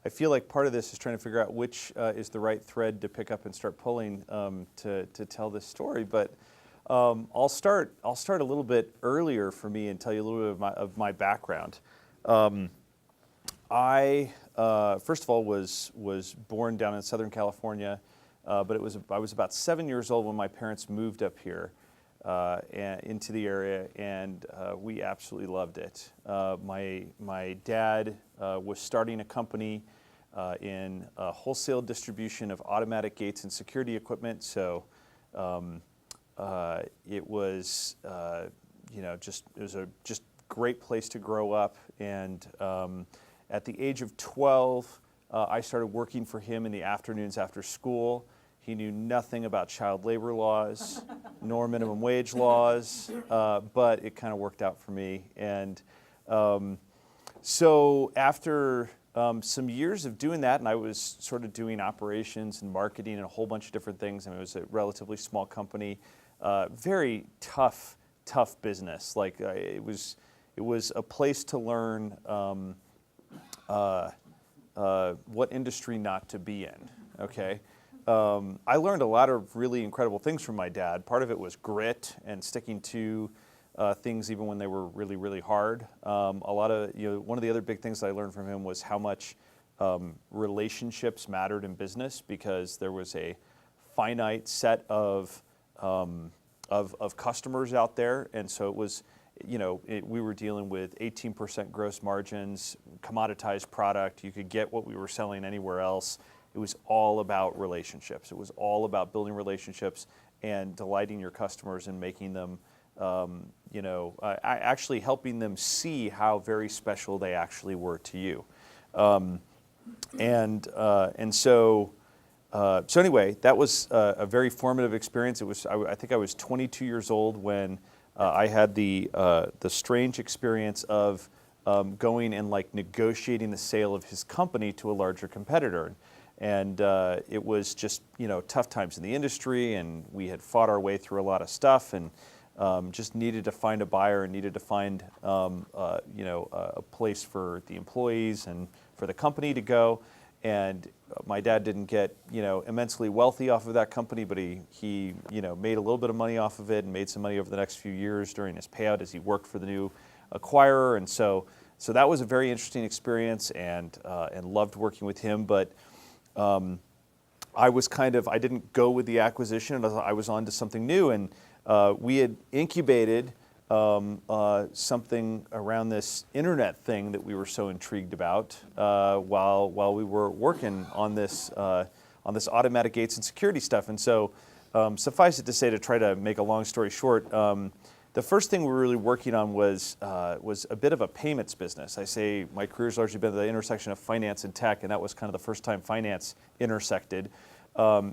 I feel like part of this is trying to figure out which is the right thread to pick up and start pulling to tell this story. But I'll start a little bit earlier for me and tell you a little bit of my background. I first of all was born down in Southern California, but I was about 7 years old when my parents moved up here into the area, and we absolutely loved it. My dad was starting a company in wholesale distribution of automatic gates and security equipment. So it was a just great place to grow up. And at the age of 12, I started working for him in the afternoons after school. He knew nothing about child labor laws, nor minimum wage laws, but it kind of worked out for me. And so after some years of doing that, and I was sort of doing operations and marketing and a whole bunch of different things. I mean, it was a relatively small company, very tough business. Like it was a place to learn what industry not to be in. Okay. I learned a lot of really incredible things from my dad. Part of it was grit and sticking to things even when they were really, really hard. One of the other big things that I learned from him was how much relationships mattered in business, because there was a finite set of customers out there, and so it was, we were dealing with 18% gross margins, commoditized product. You could get what we were selling anywhere else. It was all about relationships. It was all about building relationships and delighting your customers and making them, actually helping them see how very special they actually were to you. So anyway, that was a very formative experience. It was, I think I was 22 years old when I had the strange experience of going and negotiating the sale of his company to a larger competitor. And it was just, tough times in the industry, and we had fought our way through a lot of stuff, and just needed to find a buyer and needed to find, a place for the employees and for the company to go. And my dad didn't get, immensely wealthy off of that company, but he made a little bit of money off of it and made some money over the next few years during his payout as he worked for the new acquirer. And so that was a very interesting experience, and loved working with him. But I didn't go with the acquisition, and I was on to something new. And we had incubated something around this internet thing that we were so intrigued about while we were working on this automatic gates and security stuff. And so suffice it to say, to try to make a long story short, the first thing we were really working on was a bit of a payments business. I say my career's largely been at the intersection of finance and tech, and that was kind of the first time finance intersected.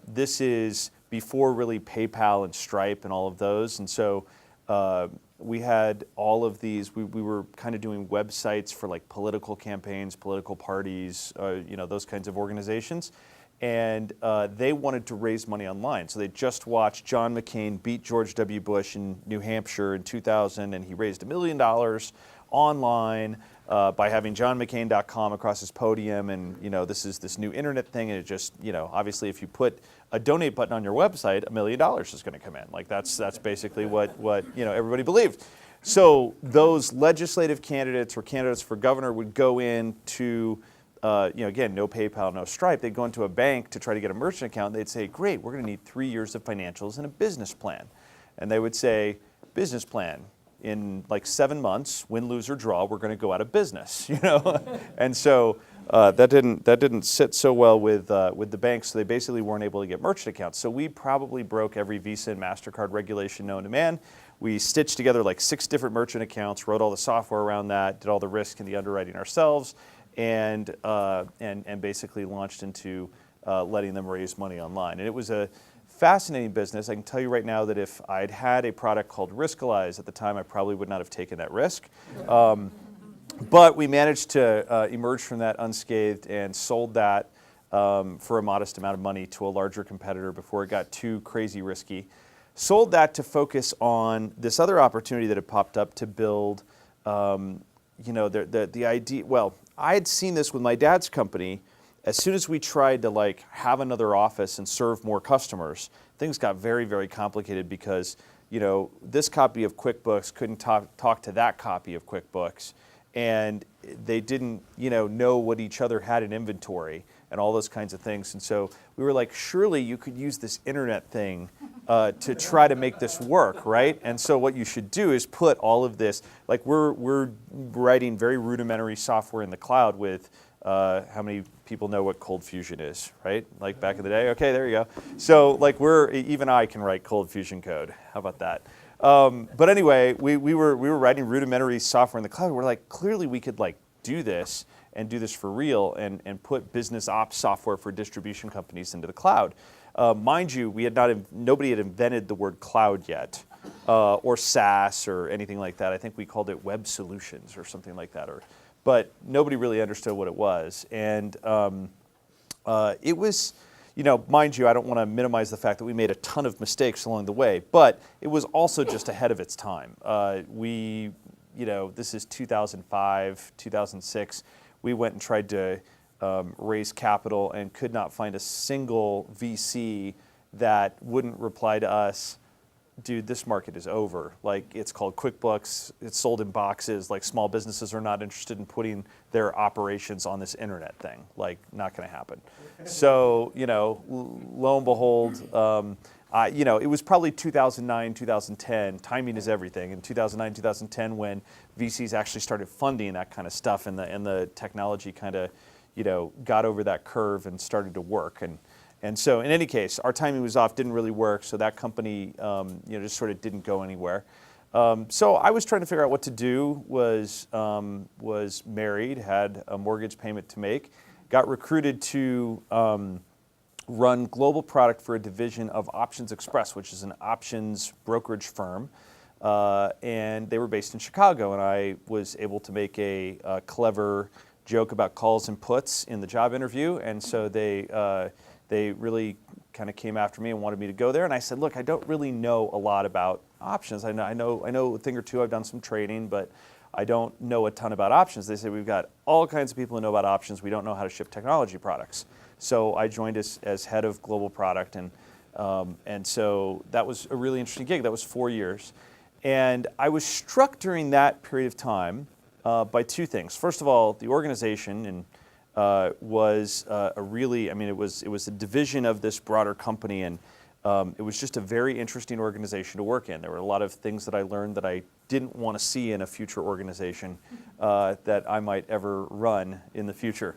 This is before really PayPal and Stripe and all of those. And so we had all of these, we were kind of doing websites for political campaigns, political parties, those kinds of organizations. And they wanted to raise money online. So they just watched John McCain beat George W. Bush in New Hampshire in 2000, and he raised $1 million online by having johnmccain.com across his podium. And this is this new internet thing, and it just, obviously if you put a donate button on your website, $1 million is going to come in. That's basically what everybody believed. So those legislative candidates or candidates for governor would go in to again, no PayPal, no Stripe. They'd go into a bank to try to get a merchant account. They'd say, great, we're going to need 3 years of financials and a business plan. And they would say, business plan, in 7 months, win, lose, or draw, we're going to go out of business. And so that didn't sit so well with the banks. So they basically weren't able to get merchant accounts. So we probably broke every Visa and MasterCard regulation known to man. We stitched together 6 different merchant accounts, wrote all the software around that, did all the risk and the underwriting ourselves, and basically launched into letting them raise money online. And it was a fascinating business. I can tell you right now that if I'd had a product called Riskalyze at the time, I probably would not have taken that risk. But we managed to emerge from that unscathed and sold that for a modest amount of money to a larger competitor before it got too crazy risky. Sold that to focus on this other opportunity that had popped up to build, the idea. Well, I had seen this with my dad's company, as soon as we tried to like have another office and serve more customers, things got very, very complicated because, you know, this copy of QuickBooks couldn't talk to that copy of QuickBooks, and they didn't, you know what each other had in inventory and all those kinds of things. And so we were like, surely you could use this internet thing to try to make this work, right? And so what you should do is put all of this, like we're writing very rudimentary software in the cloud with, how many people know what Cold Fusion is, right? Like back in the day? Okay, there you go. So like even I can write Cold Fusion code. How about that? But anyway, we were writing rudimentary software in the cloud. We're like, clearly we could like do this and do this for real and put business ops software for distribution companies into the cloud. Mind you, nobody had invented the word cloud yet, or SaaS or anything like that. I think we called it web solutions or something like that. But nobody really understood what it was. And it was, you know, mind you, I don't want to minimize the fact that we made a ton of mistakes along the way, but it was also just ahead of its time. You know, this is 2005, 2006. We went and tried to raise capital and could not find a single VC that wouldn't reply to us, dude, this market is over. Like, it's called QuickBooks, it's sold in boxes, like small businesses are not interested in putting their operations on this internet thing. Like, not gonna happen. So, you know, lo and behold, you know, it was probably 2009, 2010, timing is everything. In 2009, 2010, when VCs actually started funding that kind of stuff and the technology kind of, you know, got over that curve and started to work. And so in any case, our timing was off, didn't really work, so that company, you know, just sort of didn't go anywhere. So I was trying to figure out what to do, was married, had a mortgage payment to make, got recruited to run global product for a division of Options Express, which is an options brokerage firm. And they were based in Chicago, and I was able to make a clever joke about calls and puts in the job interview, and so they really kind of came after me and wanted me to go there. And I said, look, I don't really know a lot about options. I know a thing or two. I've done some trading, but I don't know a ton about options. They said, we've got all kinds of people who know about options. We don't know how to ship technology products. So I joined as head of global product, and so that was a really interesting gig. That was 4 years. And I was struck during that period of time by two things. First of all, the organization was a really, I mean, it was a division of this broader company, and it was just a very interesting organization to work in. There were a lot of things that I learned that I didn't want to see in a future organization that I might ever run in the future.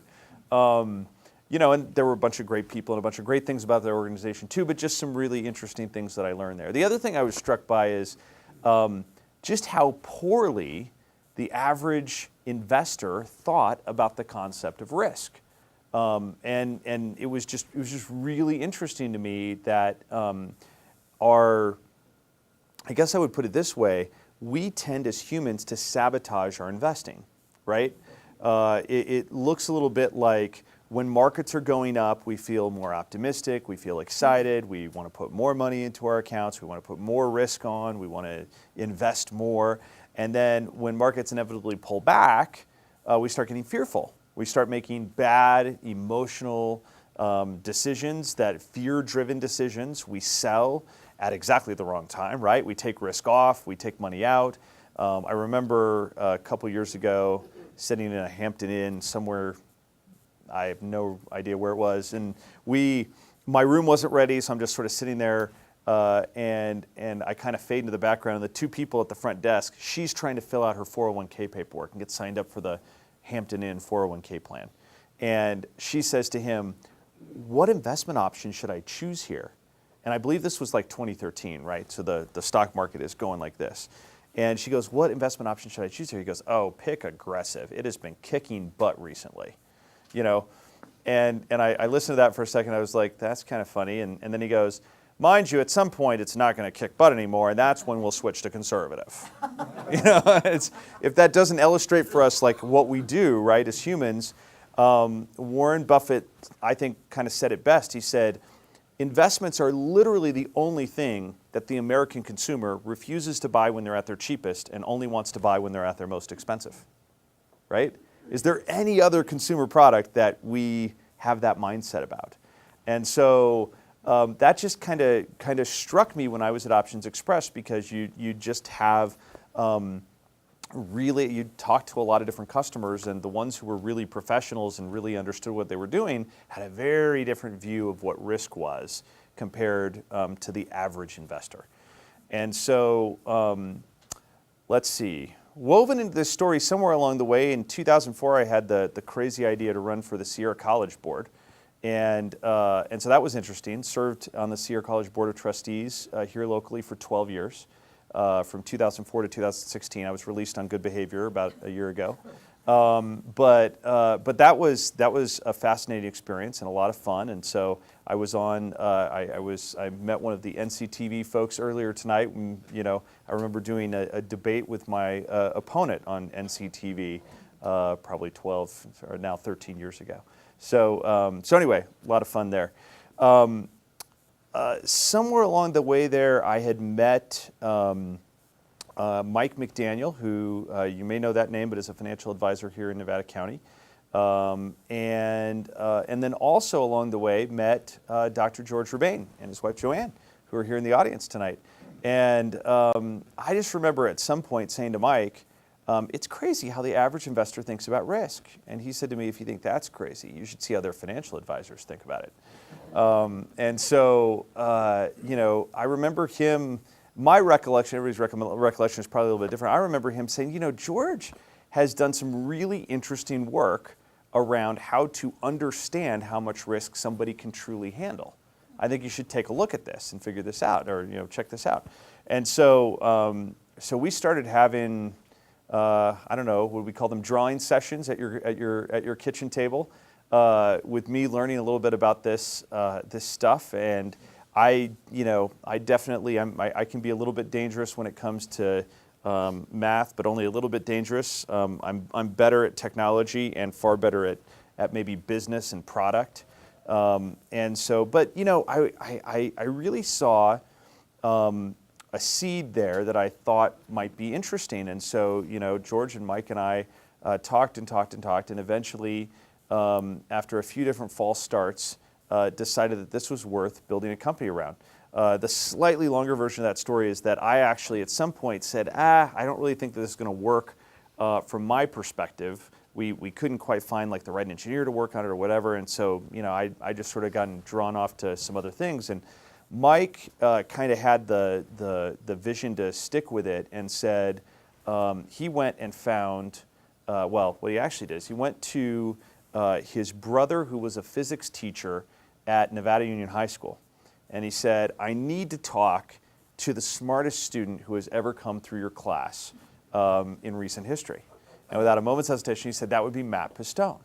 You know, and there were a bunch of great people and a bunch of great things about the organization too, but just some really interesting things that I learned there. The other thing I was struck by is just how poorly the average investor thought about the concept of risk. And it was just really interesting to me that I guess I would put it this way, we tend as humans to sabotage our investing, right? It looks a little bit like when markets are going up, we feel more optimistic, we feel excited, we want to put more money into our accounts, we want to put more risk on, we want to invest more. And then when markets inevitably pull back, we start getting fearful. We start making bad, emotional decisions, that fear-driven decisions. We sell at exactly the wrong time, right? We take risk off, we take money out. I remember a couple years ago sitting in a Hampton Inn somewhere, I have no idea where it was, and my room wasn't ready, so I'm just sort of sitting there, and I kind of fade into the background, and the two people at the front desk, she's trying to fill out her 401k paperwork and get signed up for the Hampton Inn 401k plan. And she says to him, what investment option should I choose here? And I believe this was like 2013, right? So the stock market is going like this. And she goes, what investment option should I choose here? He goes, oh, pick aggressive. It has been kicking butt recently. You know, and I listened to that for a second. I was like, that's kind of funny. And then he goes, mind you, at some point it's not going to kick butt anymore, and that's when we'll switch to conservative. You know, if that doesn't illustrate for us like what we do, right, as humans, Warren Buffett, I think, kind of said it best. He said, investments are literally the only thing that the American consumer refuses to buy when they're at their cheapest and only wants to buy when they're at their most expensive, right? Is there any other consumer product that we have that mindset about. And so that just kind of struck me when I was at Options Express, because you just have really, you talk to a lot of different customers, and the ones who were really professionals and really understood what they were doing had a very different view of what risk was compared to the average investor. And so let's see. Woven into this story somewhere along the way, in 2004, I had the crazy idea to run for the Sierra College Board. And so that was interesting. Served on the Sierra College Board of Trustees here locally for 12 years. From 2004 to 2016. I was released on good behavior about a year ago. But that was a fascinating experience and a lot of fun. And so I was on. I met one of the NCTV folks earlier tonight. And, I remember doing a debate with my opponent on NCTV probably 12 or now 13 years ago. So anyway, a lot of fun there. Somewhere along the way there, I had met Mike McDaniel, who you may know that name, but is a financial advisor here in Nevada County. And then also along the way met Dr. George Rebane and his wife Joanne, who are here in the audience tonight. And I just remember at some point saying to Mike, it's crazy how the average investor thinks about risk. And he said to me, if you think that's crazy, you should see how their financial advisors think about it. And so, I remember him, my recollection, everybody's recollection is probably a little bit different. I remember him saying, George has done some really interesting work around how to understand how much risk somebody can truly handle. I think you should take a look at this and figure this out, or check this out. And so, so we started having, I don't know, what we call them, drawing sessions at your kitchen table, with me learning a little bit about this stuff. And I definitely I can be a little bit dangerous when it comes to math, but only a little bit dangerous. I'm better at technology and far better at maybe business and product. And so, but I really saw a seed there that I thought might be interesting. And so, George and Mike and I talked, and eventually, after a few different false starts, decided that this was worth building a company around. The slightly longer version of that story is that I actually at some point said, I don't really think that this is going to work from my perspective. We couldn't quite find like the right engineer to work on it or whatever. And so, I just sort of gotten drawn off to some other things. And Mike kind of had the vision to stick with it, and said he went and found, what he actually did is he went to his brother, who was a physics teacher at Nevada Union High School. And he said, I need to talk to the smartest student who has ever come through your class in recent history. And without a moment's hesitation, he said that would be Matt Pistone.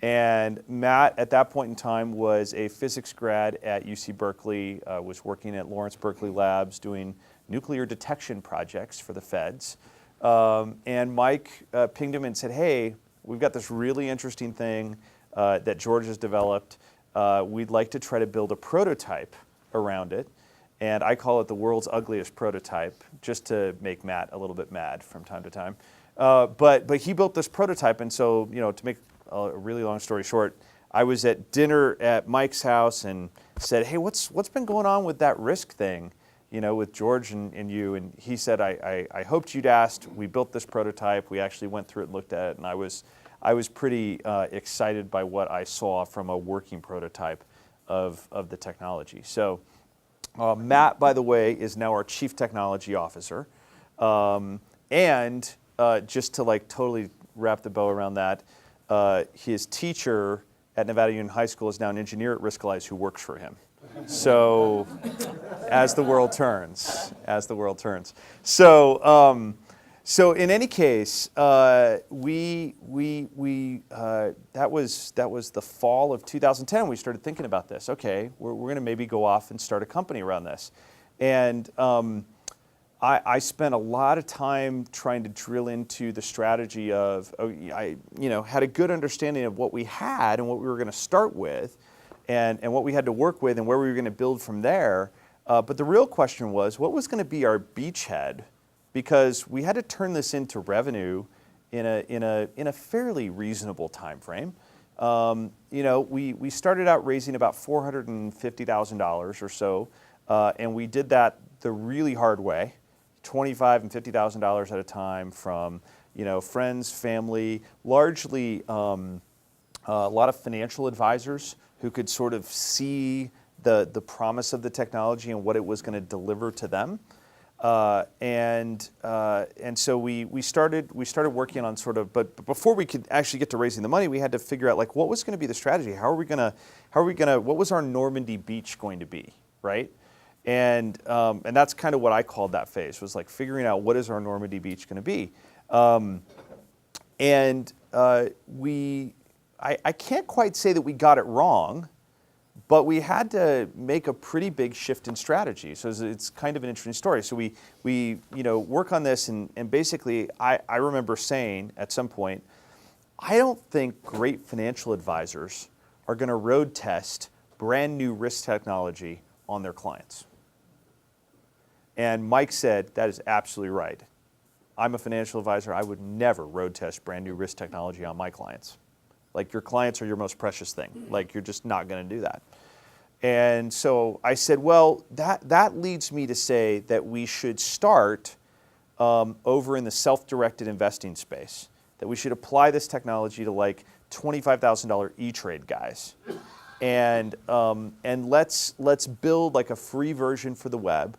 And Matt, at that point in time, was a physics grad at UC Berkeley, was working at Lawrence Berkeley Labs doing nuclear detection projects for the feds. And Mike pinged him and said, hey, we've got this really interesting thing that George has developed. We'd like to try to build a prototype around it. And I call it the world's ugliest prototype, just to make Matt a little bit mad from time to time. But he built this prototype, and so, to make a really long story short, I was at dinner at Mike's house and said, hey, what's been going on with that risk thing, with George and you? And he said, I hoped you'd asked. We built this prototype. We actually went through it and looked at it, and I was pretty excited by what I saw from a working prototype of the technology. So Matt, by the way, is now our Chief Technology Officer. And just to totally wrap the bow around that, his teacher at Nevada Union High School is now an engineer at Riskalyze who works for him. So, as the world turns. So in any case, that was the fall of 2010. We started thinking about this. Okay, we're going to maybe go off and start a company around this, and I spent a lot of time trying to drill into the strategy of, I had a good understanding of what we had and what we were going to start with, and what we had to work with and where we were going to build from there. But the real question was, what was going to be our beachhead? Because we had to turn this into revenue in a fairly reasonable time frame. we started out raising about $450,000 or so, and we did that the really hard way, $25,000 and $50,000 at a time from friends, family, largely a lot of financial advisors who could sort of see the promise of the technology and what it was going to deliver to them. And so we started working on sort of, but before we could actually get to raising the money, we had to figure out like what was going to be the strategy. What was our Normandy beach going to be, right? And that's kind of what I called that phase, was like figuring out what is our Normandy beach going to be. I can't quite say that we got it wrong, but we had to make a pretty big shift in strategy. So it's kind of an interesting story. So we work on this, and basically I remember saying at some point, I don't think great financial advisors are going to road test brand new risk technology on their clients. And Mike said, that is absolutely right. I'm a financial advisor. I would never road test brand new risk technology on my clients. Like, your clients are your most precious thing. Like, you're just not going to do that. And so I said, well, that leads me to say that we should start over in the self-directed investing space, that we should apply this technology to like $25,000 E-Trade guys. And let's build like a free version for the web.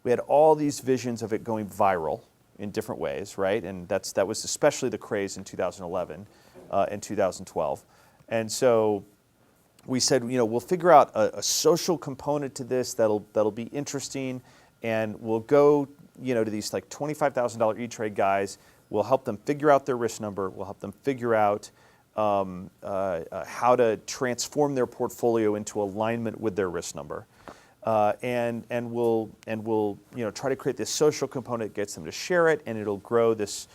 We had all these visions of it going viral in different ways, right? And that was especially the craze in 2011 and 2012. And so we said, we'll figure out a social component to this that'll be interesting, and we'll go, to these like $25,000 E-Trade guys. We'll help them figure out their risk number. We'll help them figure out how to transform their portfolio into alignment with their risk number. And we'll try to create this social component that gets them to share it, and it'll grow this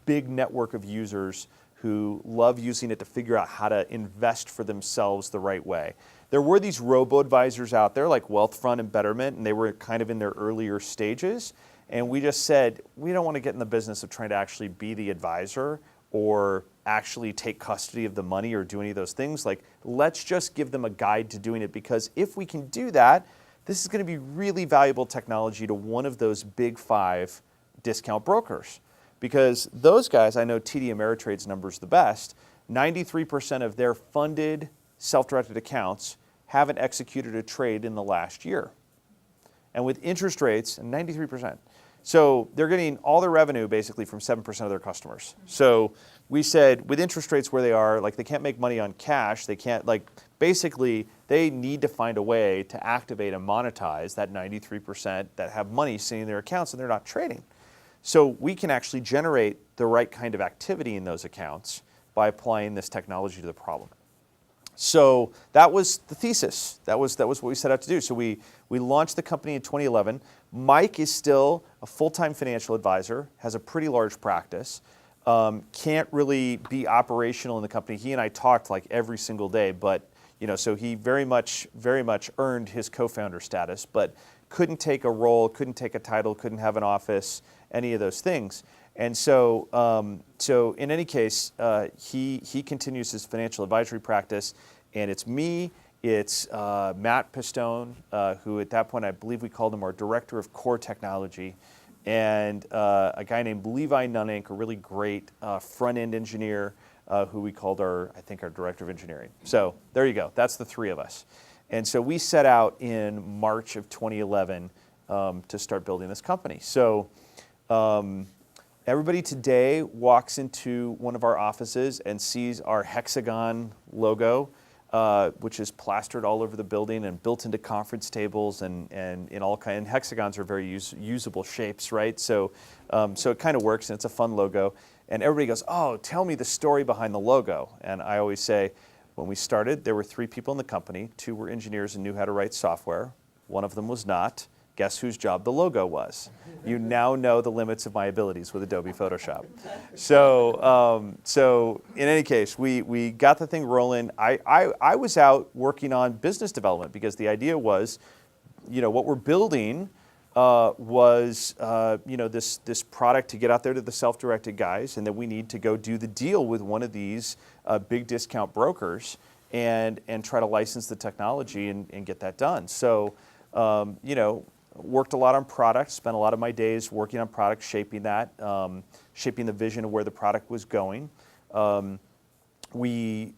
big network of users who love using it to figure out how to invest for themselves the right way. There were these robo-advisors out there like Wealthfront and Betterment, and they were kind of in their earlier stages. And we just said, we don't want to get in the business of trying to actually be the advisor or actually take custody of the money or do any of those things. Like, let's just give them a guide to doing it, because if we can do that, this is going to be really valuable technology to one of those big 5 discount brokers. Because those guys, I know TD Ameritrade's numbers the best, 93% of their funded self-directed accounts haven't executed a trade in the last year. And with interest rates, 93%. So they're getting all their revenue basically from 7% of their customers. So we said, with interest rates where they are, like, they can't make money on cash. They can't, like, basically they need to find a way to activate and monetize that 93% that have money sitting in their accounts and they're not trading. So we can actually generate the right kind of activity in those accounts by applying this technology to the problem. So that was the thesis. That was what we set out to do. So we launched the company in 2011. Mike is still a full-time financial advisor, has a pretty large practice, can't really be operational in the company. He and I talked like every single day, but so he very much earned his co-founder status, but couldn't take a role, couldn't take a title, couldn't have an office, any of those things. And so, in any case, he continues his financial advisory practice, and it's me, it's Matt Pistone, who at that point I believe we called him our director of core technology, and a guy named Levi Nunink, a really great front-end engineer, who we called our director of engineering. So there you go. That's the 3 of us. And so we set out in March of 2011 to start building this company. So everybody today walks into one of our offices and sees our hexagon logo, which is plastered all over the building and built into conference tables and in all kinds. And hexagons are very usable shapes, right? So it kind of works, and it's a fun logo. And everybody goes, "Oh, tell me the story behind the logo." And I always say, when we started, there were 3 people in the company. 2 were engineers and knew how to write software. 1 of them was not. Guess whose job the logo was? You now know the limits of my abilities with Adobe Photoshop. So in any case, we got the thing rolling. I was out working on business development because the idea was, what we're building was this product to get out there to the self-directed guys, and that we need to go do the deal with one of these big discount brokers and try to license the technology and get that done. So worked a lot on product, spent a lot of my days working on product, shaping that, shaping the vision of where the product was going. We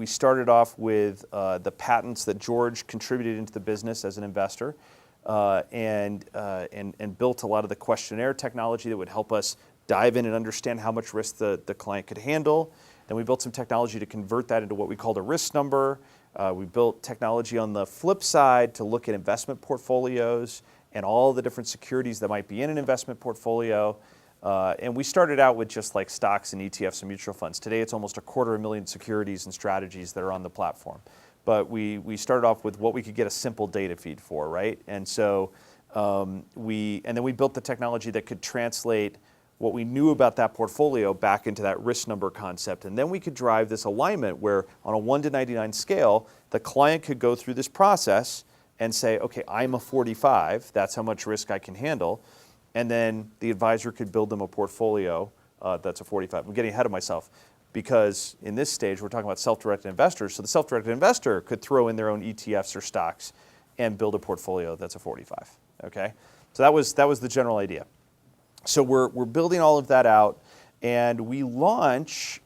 started off with the patents that George contributed into the business as an investor, and built a lot of the questionnaire technology that would help us dive in and understand how much risk the client could handle. Then we built some technology to convert that into what we called a risk number. We built technology on the flip side to look at investment portfolios and all the different securities that might be in an investment portfolio. And we started out with just like stocks and ETFs and mutual funds. Today it's almost 250,000 securities and strategies that are on the platform. But we started off with what we could get a simple data feed for, right? And so then we built the technology that could translate what we knew about that portfolio back into that risk number concept. And then we could drive this alignment where on a 1 to 99 scale, the client could go through this process and say, okay, I'm a 45, that's how much risk I can handle. And then the advisor could build them a portfolio that's a 45. I'm getting ahead of myself because in this stage, we're talking about self-directed investors. So the self-directed investor could throw in their own ETFs or stocks and build a portfolio that's a 45, okay? So that was the general idea. So we're building all of that out, and we launch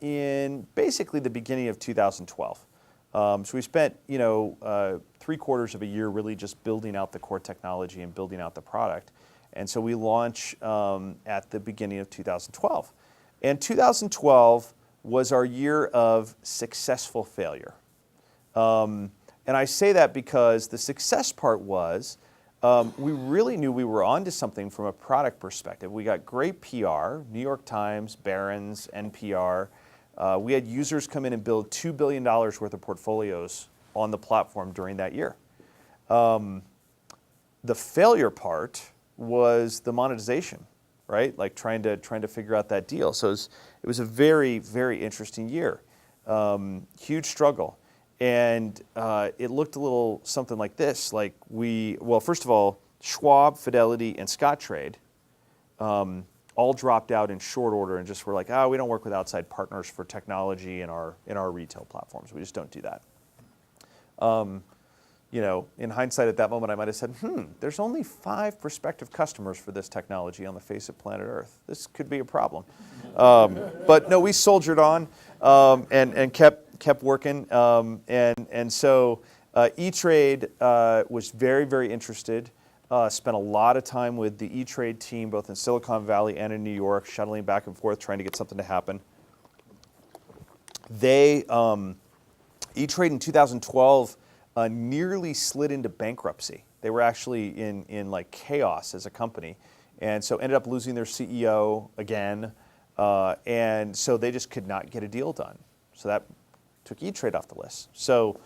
in basically the beginning of 2012. So we spent 3/4 of a year really just building out the core technology and building out the product. And so we launch at the beginning of 2012. And 2012 was our year of successful failure. And I say that because the success part was we really knew we were onto something from a product perspective. We got great PR, New York Times, Barron's, NPR. We had users come in and build $2 billion worth of portfolios on the platform during that year. The failure part was the monetization, right? Like trying to figure out that deal. So it was a very, very interesting year. Huge struggle. And it looked a little something like this. Like first of all, Schwab, Fidelity, and Scottrade all dropped out in short order and just were like, we don't work with outside partners for technology in our retail platforms. We just don't do that. In hindsight at that moment, I might have said, there's only 5 prospective customers for this technology on the face of planet Earth. This could be a problem. But no, we soldiered on and kept working. And so E-Trade was very, very interested. Spent a lot of time with the E-Trade team, both in Silicon Valley and in New York, shuttling back and forth, trying to get something to happen. E-Trade in 2012 nearly slid into bankruptcy. They were actually in like chaos as a company, and so ended up losing their CEO again, and so they just could not get a deal done. So that took E-Trade off the list. So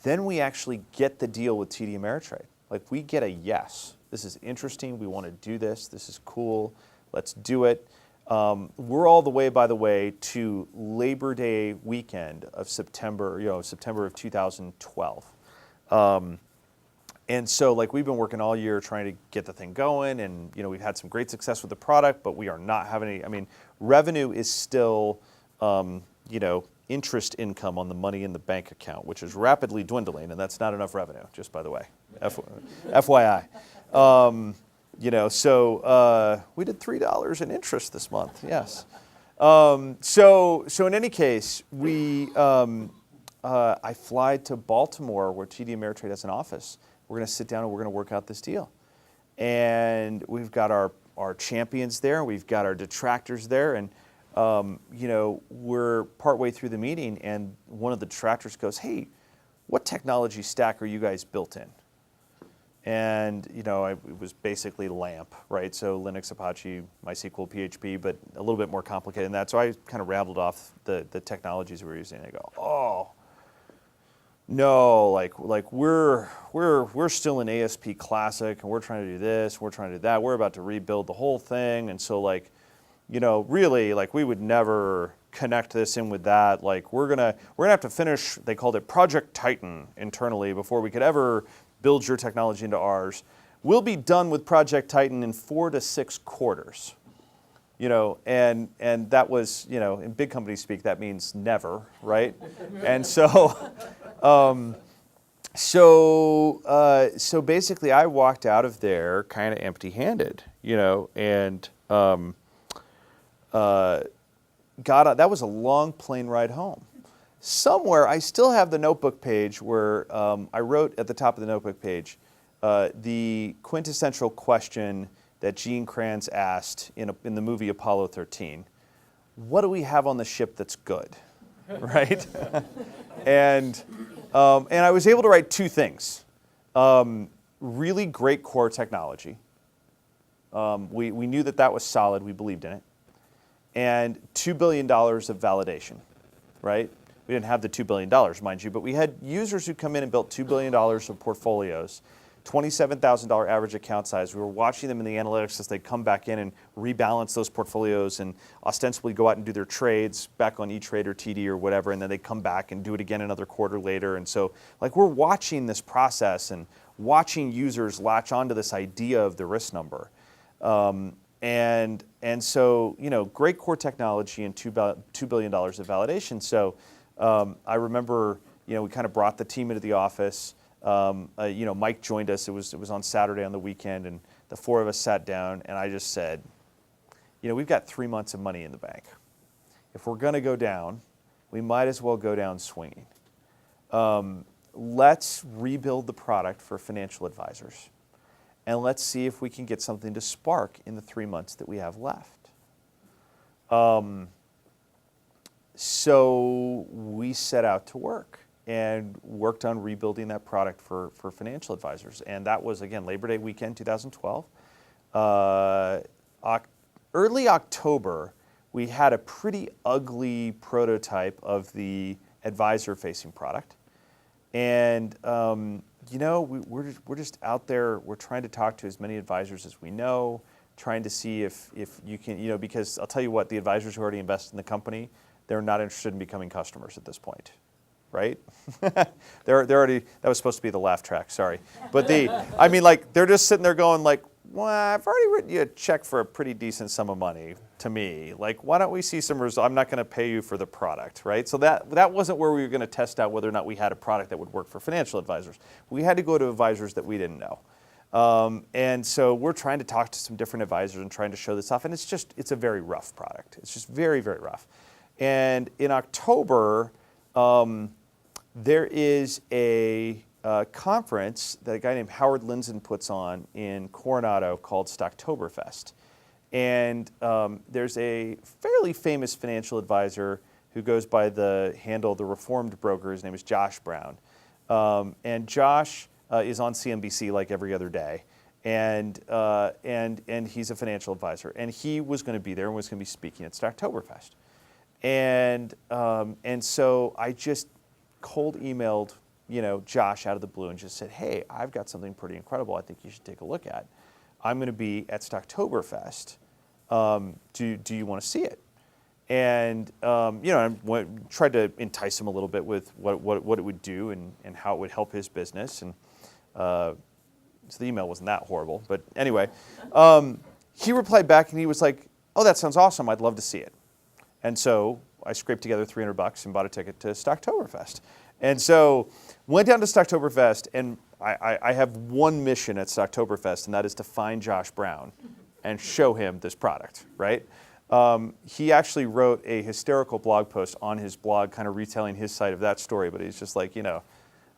then we actually get the deal with TD Ameritrade. Like we get a yes. This is interesting. We want to do this. This is cool. Let's do it. We're all the way, by the way, to Labor Day weekend of September of 2012. And so like we've been working all year trying to get the thing going, and we've had some great success with the product, but we are not having any, revenue is still, interest income on the money in the bank account, which is rapidly dwindling, and that's not enough revenue, just by the way, FYI. So we did $3 in interest this month, yes. So in any case, I fly to Baltimore where TD Ameritrade has an office. We're going to sit down and we're going to work out this deal. And we've got our champions there, we've got our detractors there, and we're partway through the meeting, and one of the detractors goes, "Hey, what technology stack are you guys built in?" And it was basically LAMP, right? So Linux, Apache, MySQL, PHP, but a little bit more complicated than that. So I kind of rattled off the technologies we were using. And I go, "Oh, no, like we're still in ASP Classic, and we're trying to do this, we're trying to do that. We're about to rebuild the whole thing, and so really, we would never connect this in with that. Like we're gonna have to finish." They called it Project Titan internally before we could ever build your technology into ours. we'll be done with Project Titan in 4 to 6 quarters. And that was, in big company speak, that means never, right? And so, so basically I walked out of there kind of empty-handed, and that was a long plane ride home. Somewhere, I still have the notebook page where I wrote at the top of the notebook page the quintessential question that Gene Kranz asked in the movie Apollo 13. What do we have on the ship that's good, right? and I was able to write 2 things. Really great core technology. We knew that was solid. We believed in it. And $2 billion of validation, right? We didn't have the $2 billion, mind you, but we had users who come in and built $2 billion of portfolios, $27,000 average account size. We were watching them in the analytics as they come back in and rebalance those portfolios and ostensibly go out and do their trades back on E-Trade or TD or whatever, and then they come back and do it again another quarter later. And so, we're watching this process and watching users latch onto this idea of the risk number. And so, great core technology and $2 billion of validation. So I remember, we kind of brought the team into the office. Mike joined us. It was on Saturday on the weekend, and the 4 of us sat down, and I just said, we've got 3 months of money in the bank. If we're going to go down, we might as well go down swinging. Let's rebuild the product for financial advisors, and let's see if we can get something to spark in the 3 months that we have left. So we set out to work and worked on rebuilding that product for financial advisors. And that was, again, Labor Day weekend 2012. Early October, we had a pretty ugly prototype of the advisor-facing product. And, we're just out there. We're trying to talk to as many advisors as we know, trying to see if you can, because I'll tell you what, the advisors who already invested in the company, they're not interested in becoming customers at this point, right? they're already, that was supposed to be the laugh track, sorry. But they're just sitting there going well, I've already written you a check for a pretty decent sum of money to me. Why don't we see some results? I'm not going to pay you for the product, right? So that wasn't where we were going to test out whether or not we had a product that would work for financial advisors. We had to go to advisors that we didn't know. And so we're trying to talk to some different advisors and trying to show this off. And it's a very rough product. It's just very, very rough. And in October, there is a conference that a guy named Howard Lindzen puts on in Coronado called Stocktoberfest. And there's a fairly famous financial advisor who goes by the handle The Reformed Broker. His name is Josh Brown. And Josh is on CNBC like every other day. And he's a financial advisor. And he was going to be there and was going to be speaking at Stocktoberfest. And so I just cold emailed, Josh out of the blue and just said, hey, I've got something pretty incredible I think you should take a look at. I'm going to be at Stocktoberfest. Do you want to see it? And, I tried to entice him a little bit with what it would do and how it would help his business. And so the email wasn't that horrible. But anyway, he replied back and he was like, oh, that sounds awesome. I'd love to see it. And so I scraped together $300 and bought a ticket to Stocktoberfest. And so went down to Stocktoberfest, and I have one mission at Stocktoberfest, and that is to find Josh Brown and show him this product, right? He actually wrote a hysterical blog post on his blog kind of retelling his side of that story, but he's just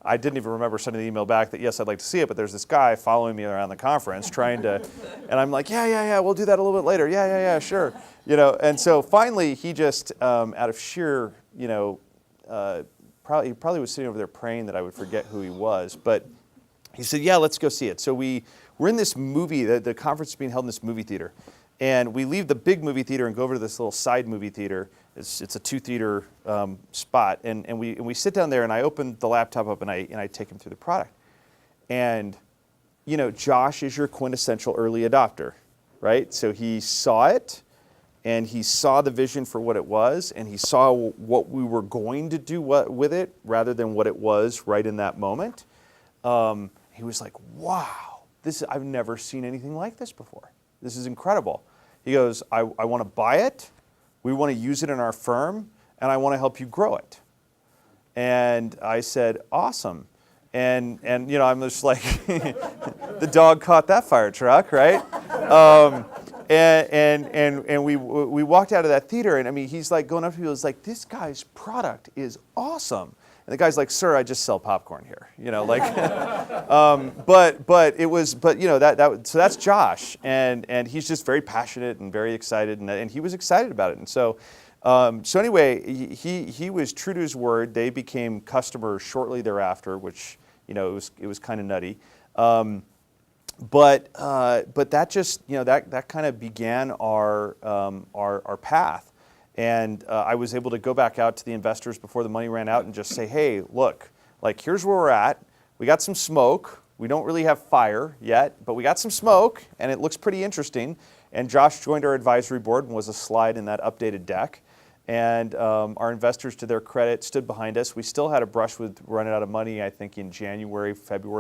I didn't even remember sending the email back that, yes, I'd like to see it, but there's this guy following me around the conference trying to, and I'm like, yeah, we'll do that a little bit later. Yeah, sure. And so finally he just, out of sheer, he probably was sitting over there praying that I would forget who he was, but he said, yeah, let's go see it. So we're in this movie, the conference is being held in this movie theater, and we leave the big movie theater and go over to this little side movie theater. It's a 2-theater spot, and we sit down there, and I open the laptop up, and I take him through the product. And, Josh is your quintessential early adopter, right? So he saw it, and he saw the vision for what it was, and he saw what we were going to do with it rather than what it was right in that moment. He was like, wow, I've never seen anything like this before. This is incredible. He goes, I want to buy it, we want to use it in our firm, and I want to help you grow it. And I said, awesome. And I'm just like, the dog caught that fire truck, right? And we walked out of that theater, and I mean, he's like going up to people, he's like, this guy's product is awesome. And the guy's like, sir, I just sell popcorn here, so that's Josh, and he's just very passionate and very excited, and he was excited about it, and so anyway, he was true to his word. They became customers shortly thereafter, which it was kind of nutty, but that just that kind of began our path. And I was able to go back out to the investors before the money ran out and just say, hey, look, like here's where we're at. We got some smoke. We don't really have fire yet, but we got some smoke, and it looks pretty interesting. And Josh joined our advisory board and was a slide in that updated deck. And our investors, to their credit, stood behind us. We still had a brush with running out of money, I think, in February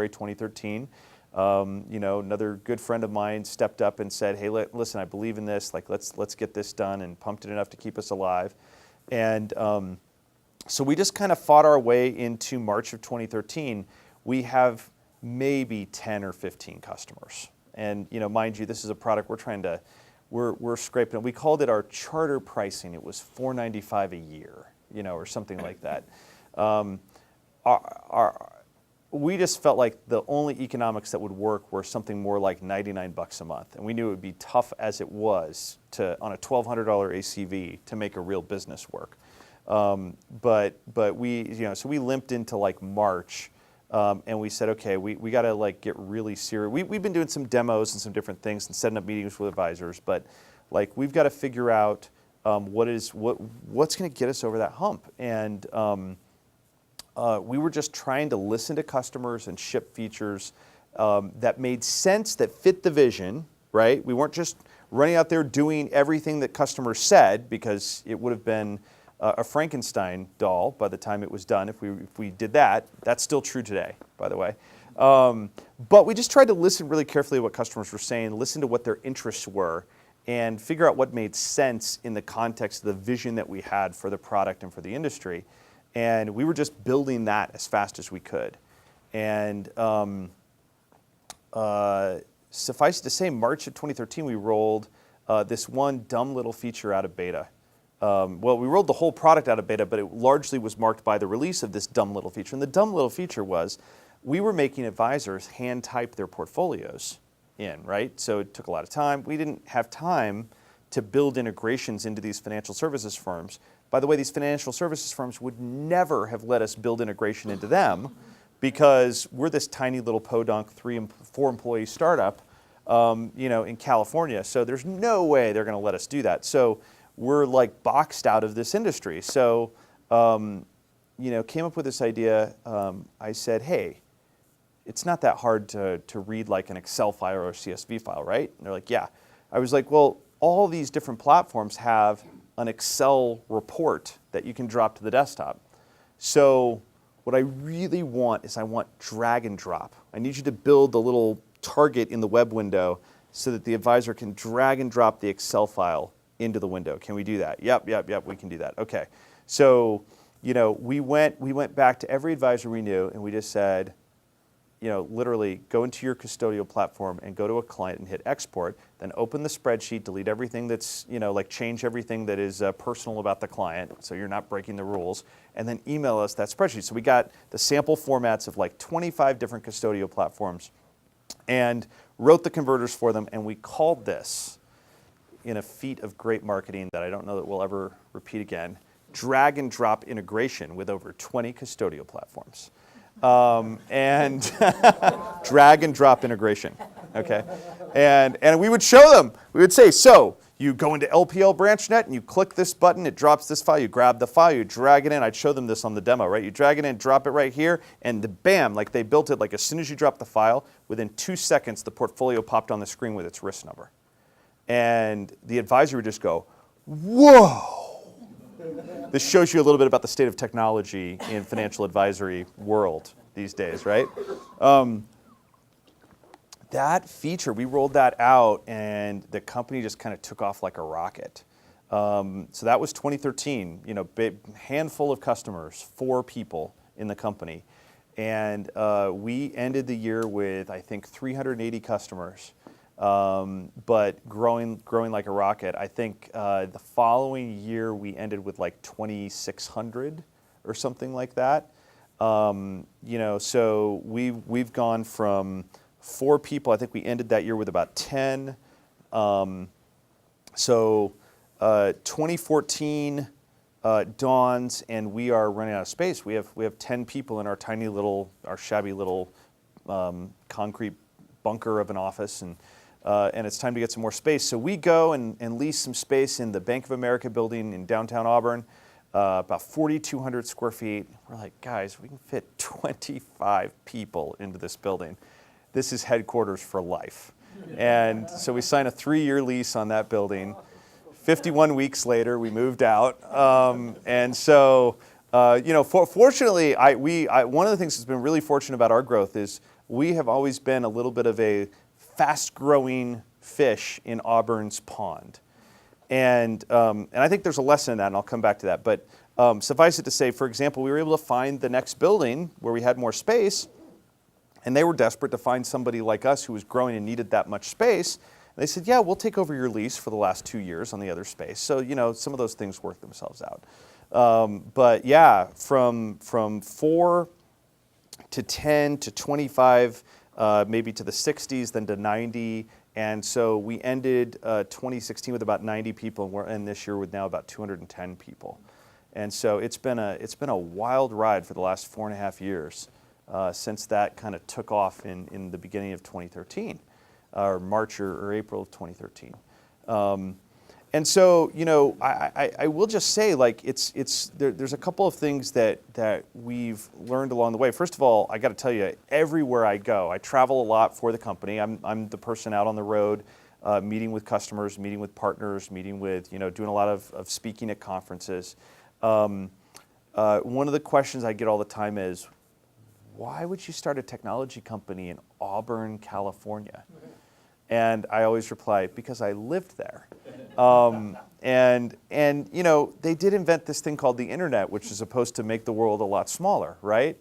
2013. Another good friend of mine stepped up and said, hey, listen, I believe in this. Like, let's get this done, and pumped it enough to keep us alive. And so we just kind of fought our way into March of 2013. We have maybe 10 or 15 customers. And, mind you, this is a product we're scraping. We called it our charter pricing. It was $495 a year, or something like that. We just felt like the only economics that would work were something more like $99 a month, and we knew it would be tough as it was on a $1,200 ACV to make a real business work. But we, so we limped into like March, and we said, okay, we got to like get really serious. We've been doing some demos and some different things and setting up meetings with advisors, but like we've got to figure out what's going to get us over that hump. And we were just trying to listen to customers and ship features that made sense, that fit the vision, right? We weren't just running out there doing everything that customers said, because it would have been a Frankenstein doll by the time it was done if we did that. That's still true today, by the way. But we just tried to listen really carefully to what customers were saying, listen to what their interests were, and figure out what made sense in the context of the vision that we had for the product and for the industry. And we were just building that as fast as we could. And suffice it to say, March of 2013, we rolled this one dumb little feature out of beta. Well, we rolled the whole product out of beta, but it largely was marked by the release of this dumb little feature. And the dumb little feature was we were making advisors hand type their portfolios in, right? So it took a lot of time. We didn't have time to build integrations into these financial services firms. By the way, these financial services firms would never have let us build integration into them, because we're this tiny little podunk 4 employee startup, in California. So there's no way they're going to let us do that. So we're like boxed out of this industry. So, came up with this idea. I said, hey, it's not that hard to read like an Excel file or a CSV file, right? And they're like, yeah. I was like, well, all these different platforms have an Excel report that you can drop to the desktop. So what I really want is I want drag and drop. I need you to build a little target in the web window so that the advisor can drag and drop the Excel file into the window. Can we do that? Yep, we can do that. Okay. So, we went back to every advisor we knew, and we just said, literally go into your custodial platform and go to a client and hit export, then open the spreadsheet, delete everything that's, change everything that is personal about the client, so you're not breaking the rules, and then email us that spreadsheet. So we got the sample formats of like 25 different custodial platforms and wrote the converters for them, and we called this, in a feat of great marketing that I don't know that we'll ever repeat again, drag and drop integration with over 20 custodial platforms. And drag and drop integration, okay? And we would show them. We would say, so you go into LPL BranchNet and you click this button, it drops this file, you grab the file, you drag it in. I'd show them this on the demo, right? You drag it in, drop it right here, and bam, like they built it, like as soon as you drop the file, within 2 seconds, the portfolio popped on the screen with its risk number. And the advisor would just go, whoa. This shows you a little bit about the state of technology in financial advisory world these days, right? that feature, we rolled that out, and the company just kind of took off like a rocket. So that was 2013. You know, big handful of customers, 4 people in the company, and we ended the year with, I think, 380 customers, but growing like a rocket. I think the following year we ended with like 2,600 or something like that. You know, so we've gone from 4 people. I think we ended that year with about 10. 2014 dawns, and we are running out of space. We have 10 people in our shabby little concrete bunker of an office, and it's time to get some more space. So we go and lease some space in the Bank of America building in downtown Auburn, about 4,200 square feet. We're like, guys, we can fit 25 people into this building. This is headquarters for life. And so we signed a 3-year lease on that building. 51 weeks later, we moved out. And so, you know, fortunately, one of the things that's been really fortunate about our growth is we have always been a little bit of a fast-growing fish in Auburn's pond. And I think there's a lesson in that, and I'll come back to that. But suffice it to say, for example, we were able to find the next building where we had more space, and they were desperate to find somebody like us who was growing and needed that much space. And they said, yeah, we'll take over your lease for the last 2 years on the other space. So, you know, some of those things work themselves out. But yeah, from 4 to 10 to 25, maybe to the 60s, then to 90. And so we ended 2016 with about 90 people, and we're in this year with now about 210 people. And so it's been a wild ride for the last 4.5 years since that kind of took off in the beginning of 2013, or March or April of 2013. And so, you know, I will just say, like, there's a couple of things that we've learned along the way. First of all, I got to tell you, everywhere I go, I travel a lot for the company. I'm the person out on the road, meeting with customers, meeting with partners, meeting with, you know, doing a lot of speaking at conferences. One of the questions I get all the time is, why would you start a technology company in Auburn, California? And I always reply, because I lived there. And you know, they did invent this thing called the internet, which is supposed to make the world a lot smaller, right?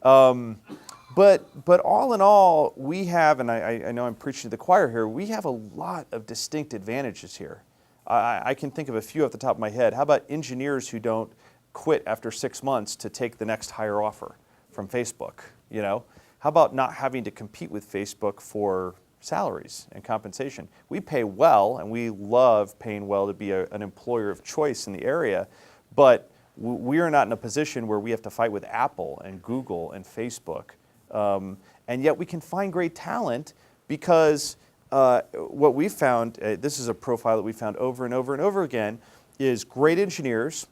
But all in all, we have, and I know I'm preaching to the choir here, we have a lot of distinct advantages here. I can think of a few off the top of my head. How about engineers who don't quit after 6 months to take the next higher offer from Facebook, you know? How about not having to compete with Facebook for salaries and compensation? We pay well, and we love paying well to be an employer of choice in the area, but we are not in a position where we have to fight with Apple and Google and Facebook. And yet we can find great talent because what we found, this is a profile that we found over and over and over again, is great engineers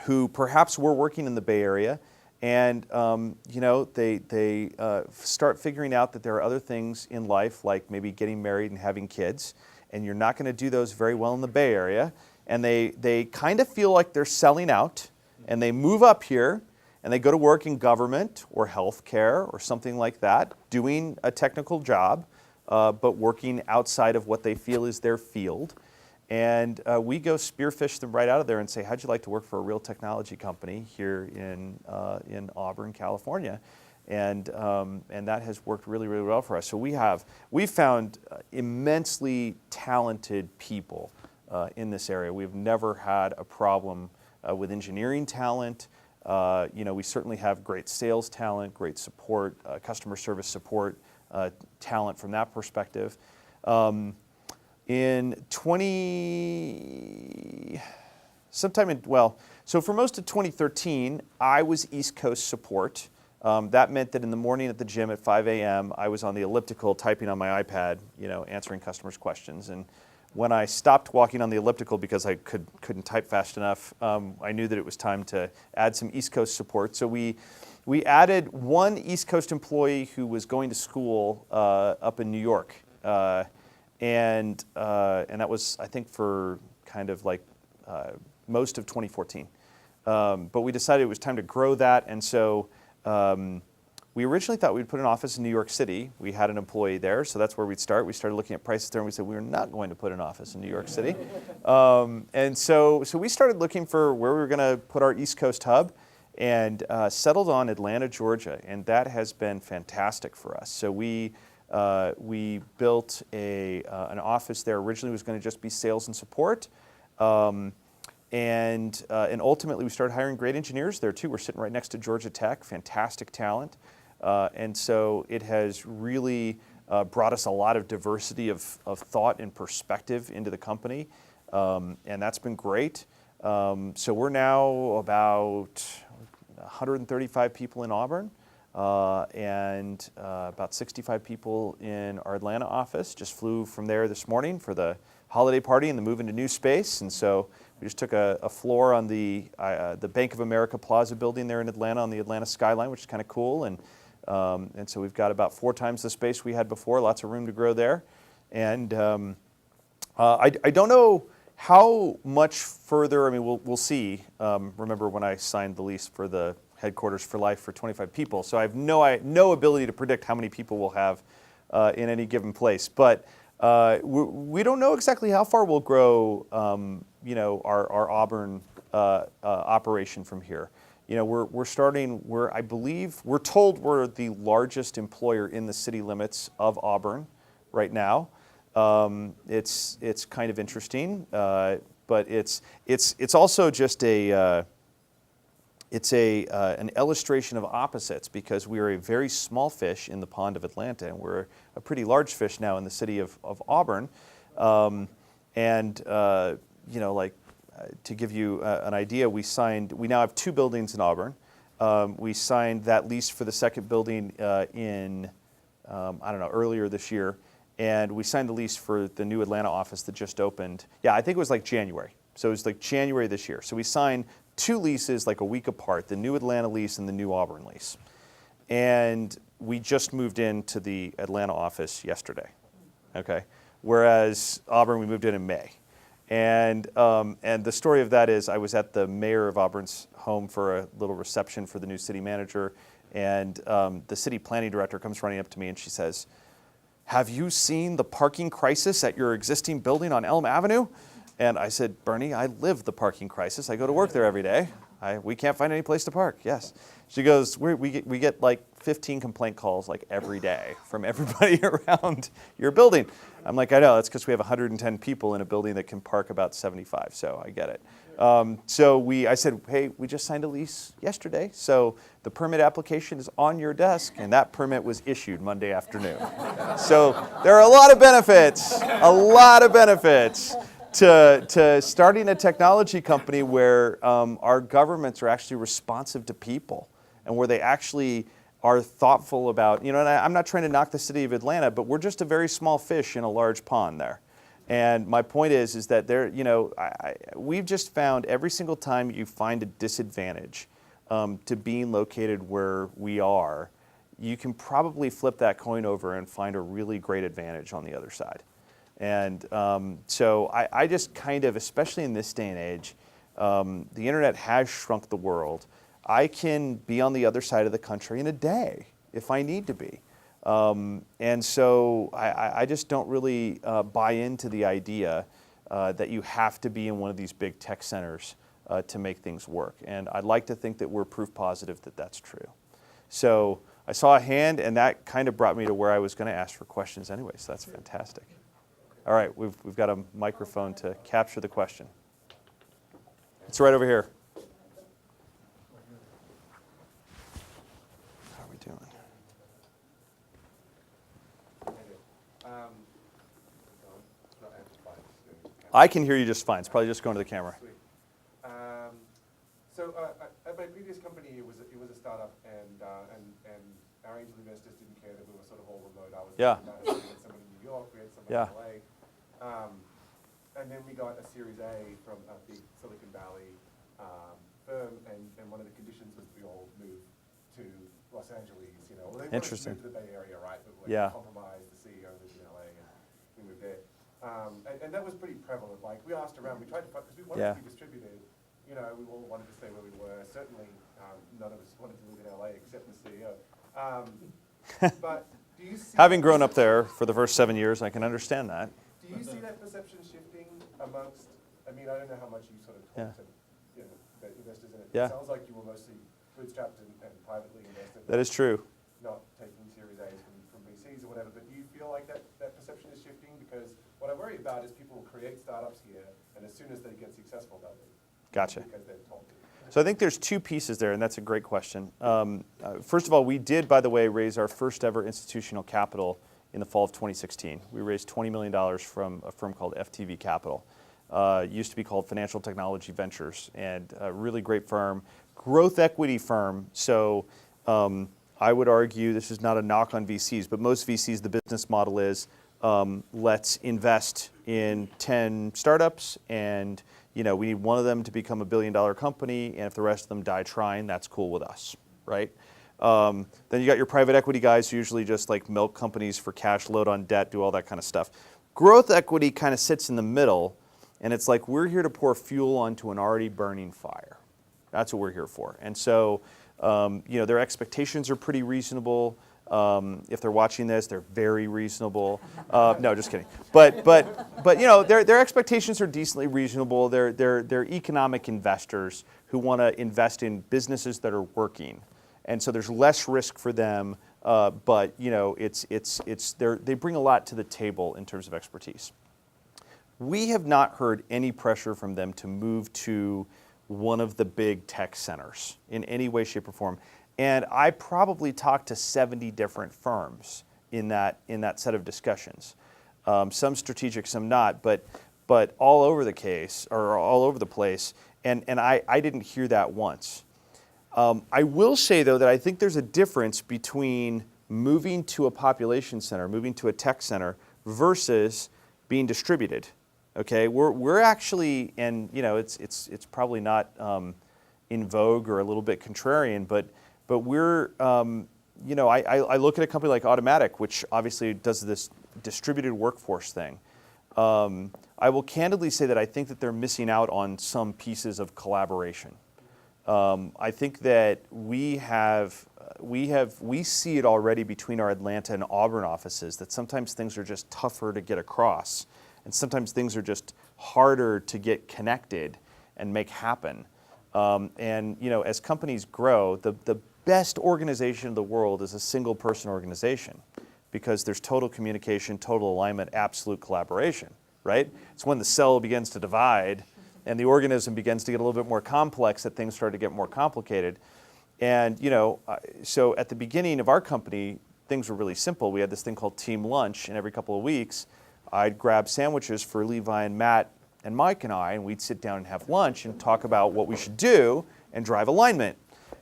who perhaps were working in the Bay Area, and you know, they start figuring out that there are other things in life, like maybe getting married and having kids, and you're not going to do those very well in the Bay Area. And they kind of feel like they're selling out, and they move up here, and they go to work in government or healthcare or something like that, doing a technical job, but working outside of what they feel is their field. And we go spearfish them right out of there and say, how'd you like to work for a real technology company here in Auburn, California? And that has worked really, really well for us. So we found immensely talented people in this area. We've never had a problem with engineering talent. You know, we certainly have great sales talent, great support, customer service support talent from that perspective. So for most of 2013, I was East Coast support. That meant that in the morning at the gym at 5 a.m., I was on the elliptical typing on my iPad, you know, answering customers' questions. And when I stopped walking on the elliptical because I couldn't type fast enough, I knew that it was time to add some East Coast support. So we added one East Coast employee who was going to school up in New York. And that was, I think, for kind of like most of 2014. But we decided it was time to grow that, and so we originally thought we'd put an office in New York City. We had an employee there, so that's where we'd start. We started looking at prices there, and we said we were not going to put an office in New York City. And so we started looking for where we were going to put our East Coast hub, and settled on Atlanta, Georgia, and that has been fantastic for us. So we built an office there. Originally, it was going to just be sales and support. And ultimately, we started hiring great engineers there too. We're sitting right next to Georgia Tech, fantastic talent. And so it has really brought us a lot of diversity of thought and perspective into the company. And that's been great. So we're now about 135 people in Auburn, and about 65 people in our Atlanta office. Just flew from there this morning for the holiday party and the move into new space. And so we just took a floor on the Bank of America Plaza building there in Atlanta on the Atlanta skyline, which is kind of cool. And so we've got about 4 times the space we had before, lots of room to grow there. And I don't know how much further, I mean, we'll see. Remember when I signed the lease for the headquarters for life for 25 people, so I have no ability to predict how many people we'll have in any given place. But we don't know exactly how far we'll grow, our Auburn operation from here. We're starting, I believe, we're told we're the largest employer in the city limits of Auburn right now. It's kind of interesting, but it's also just an illustration of opposites, because we are a very small fish in the pond of Atlanta, and we're a pretty large fish now in the city of Auburn. To give you an idea, we now have 2 buildings in Auburn. We signed that lease for the second building earlier this year. And we signed the lease for the new Atlanta office that just opened. Yeah, I think it was like January. So it was like January this year. So we signed 2 leases like a week apart, the new Atlanta lease and the new Auburn lease. And we just moved into the Atlanta office yesterday, okay? Whereas Auburn, we moved in May. And the story of that is I was at the mayor of Auburn's home for a little reception for the new city manager. And the city planning director comes running up to me and she says, "Have you seen the parking crisis at your existing building on Elm Avenue?" And I said, "Bernie, I live the parking crisis. I go to work there every day. We can't find any place to park." Yes. She goes, we get like 15 complaint calls like every day from everybody around your building. I'm like, I know, that's because we have 110 people in a building that can park about 75, so I get it. I said, hey, we just signed a lease yesterday, so the permit application is on your desk, and that permit was issued Monday afternoon. So there are a lot of benefits to starting a technology company where our governments are actually responsive to people, and where they actually are thoughtful about, and I'm not trying to knock the city of Atlanta, but we're just a very small fish in a large pond there. And my point is that we've just found every single time you find a disadvantage to being located where we are, you can probably flip that coin over and find a really great advantage on the other side. And so I just kind of, especially in this day and age, the internet has shrunk the world. I can be on the other side of the country in a day if I need to be. And so I just don't really buy into the idea that you have to be in one of these big tech centers to make things work. And I'd like to think that we're proof positive that that's true. So I saw a hand, and that kind of brought me to where I was going to ask for questions anyway, so that's fantastic. All right, we've got a microphone to capture the question. It's right over here. How are we doing? I can hear you just fine. It's probably just going to the camera. Sweet. At my previous company, it was a startup, and our angel investors didn't care that we were sort of all remote. I was we had someone in New York, we had someone in LA, and then we got a Series A from a big Silicon Valley firm, and one of the conditions was we all move to Los Angeles. Well, they wanted to move to the Bay Area, right? But compromise, the CEO lives in LA, and we moved there. And that was pretty prevalent. Like, we asked around, we tried to find, because we wanted to be distributed. We all wanted to stay where we were. Certainly, none of us wanted to live in LA except the CEO. But do you see Having grown up there for the first 7 years, I can understand that. Do you see that perception shifting amongst? I mean, I don't know how much you sort of talk to, the investors in it. Yeah. It sounds like you were mostly bootstrapped and privately invested. That is true. Not taking Series A's from VCs or whatever. But do you feel like that perception is shifting? Because what I worry about is people will create startups here, and as soon as they get successful, they'll leave. Gotcha. Because they're told to. So I think there's two pieces there, and that's a great question. First of all, we did, by the way, raise our first ever institutional capital in the fall of 2016. We raised $20 million from a firm called FTV Capital. Used to be called Financial Technology Ventures, and a really great firm, growth equity firm. So I would argue, this is not a knock on VCs, but most VCs, the business model is let's invest in 10 startups, and we need one of them to become a $1 billion company, and if the rest of them die trying, that's cool with us, right? Then you got your private equity guys who usually just like milk companies for cash, load on debt, do all that kind of stuff. Growth equity kind of sits in the middle, and it's like we're here to pour fuel onto an already burning fire. That's what we're here for. And so, their expectations are pretty reasonable. If they're watching this, they're very reasonable. No, just kidding. But their expectations are decently reasonable. They're economic investors who want to invest in businesses that are working, and so there's less risk for them. But they bring a lot to the table in terms of expertise. We have not heard any pressure from them to move to one of the big tech centers in any way, shape, or form. And I probably talked to 70 different firms in that set of discussions. Some strategic, some not, but all over the case, or all over the place. And I didn't hear that once. I will say, though, that I think there's a difference between moving to a population center, moving to a tech center, versus being distributed. Okay, we're actually, and it's probably not in vogue or a little bit contrarian, but we're, I look at a company like Automatic, which obviously does this distributed workforce thing. I will candidly say that I think that they're missing out on some pieces of collaboration. I think that we see it already between our Atlanta and Auburn offices that sometimes things are just tougher to get across, and sometimes things are just harder to get connected and make happen. As companies grow, the best organization in the world is a single person organization, because there's total communication, total alignment, absolute collaboration, right? It's when the cell begins to divide and the organism begins to get a little bit more complex that things start to get more complicated. And so at the beginning of our company, things were really simple. We had this thing called Team Lunch, and every couple of weeks, I'd grab sandwiches for Levi and Matt and Mike and I, and we'd sit down and have lunch and talk about what we should do and drive alignment.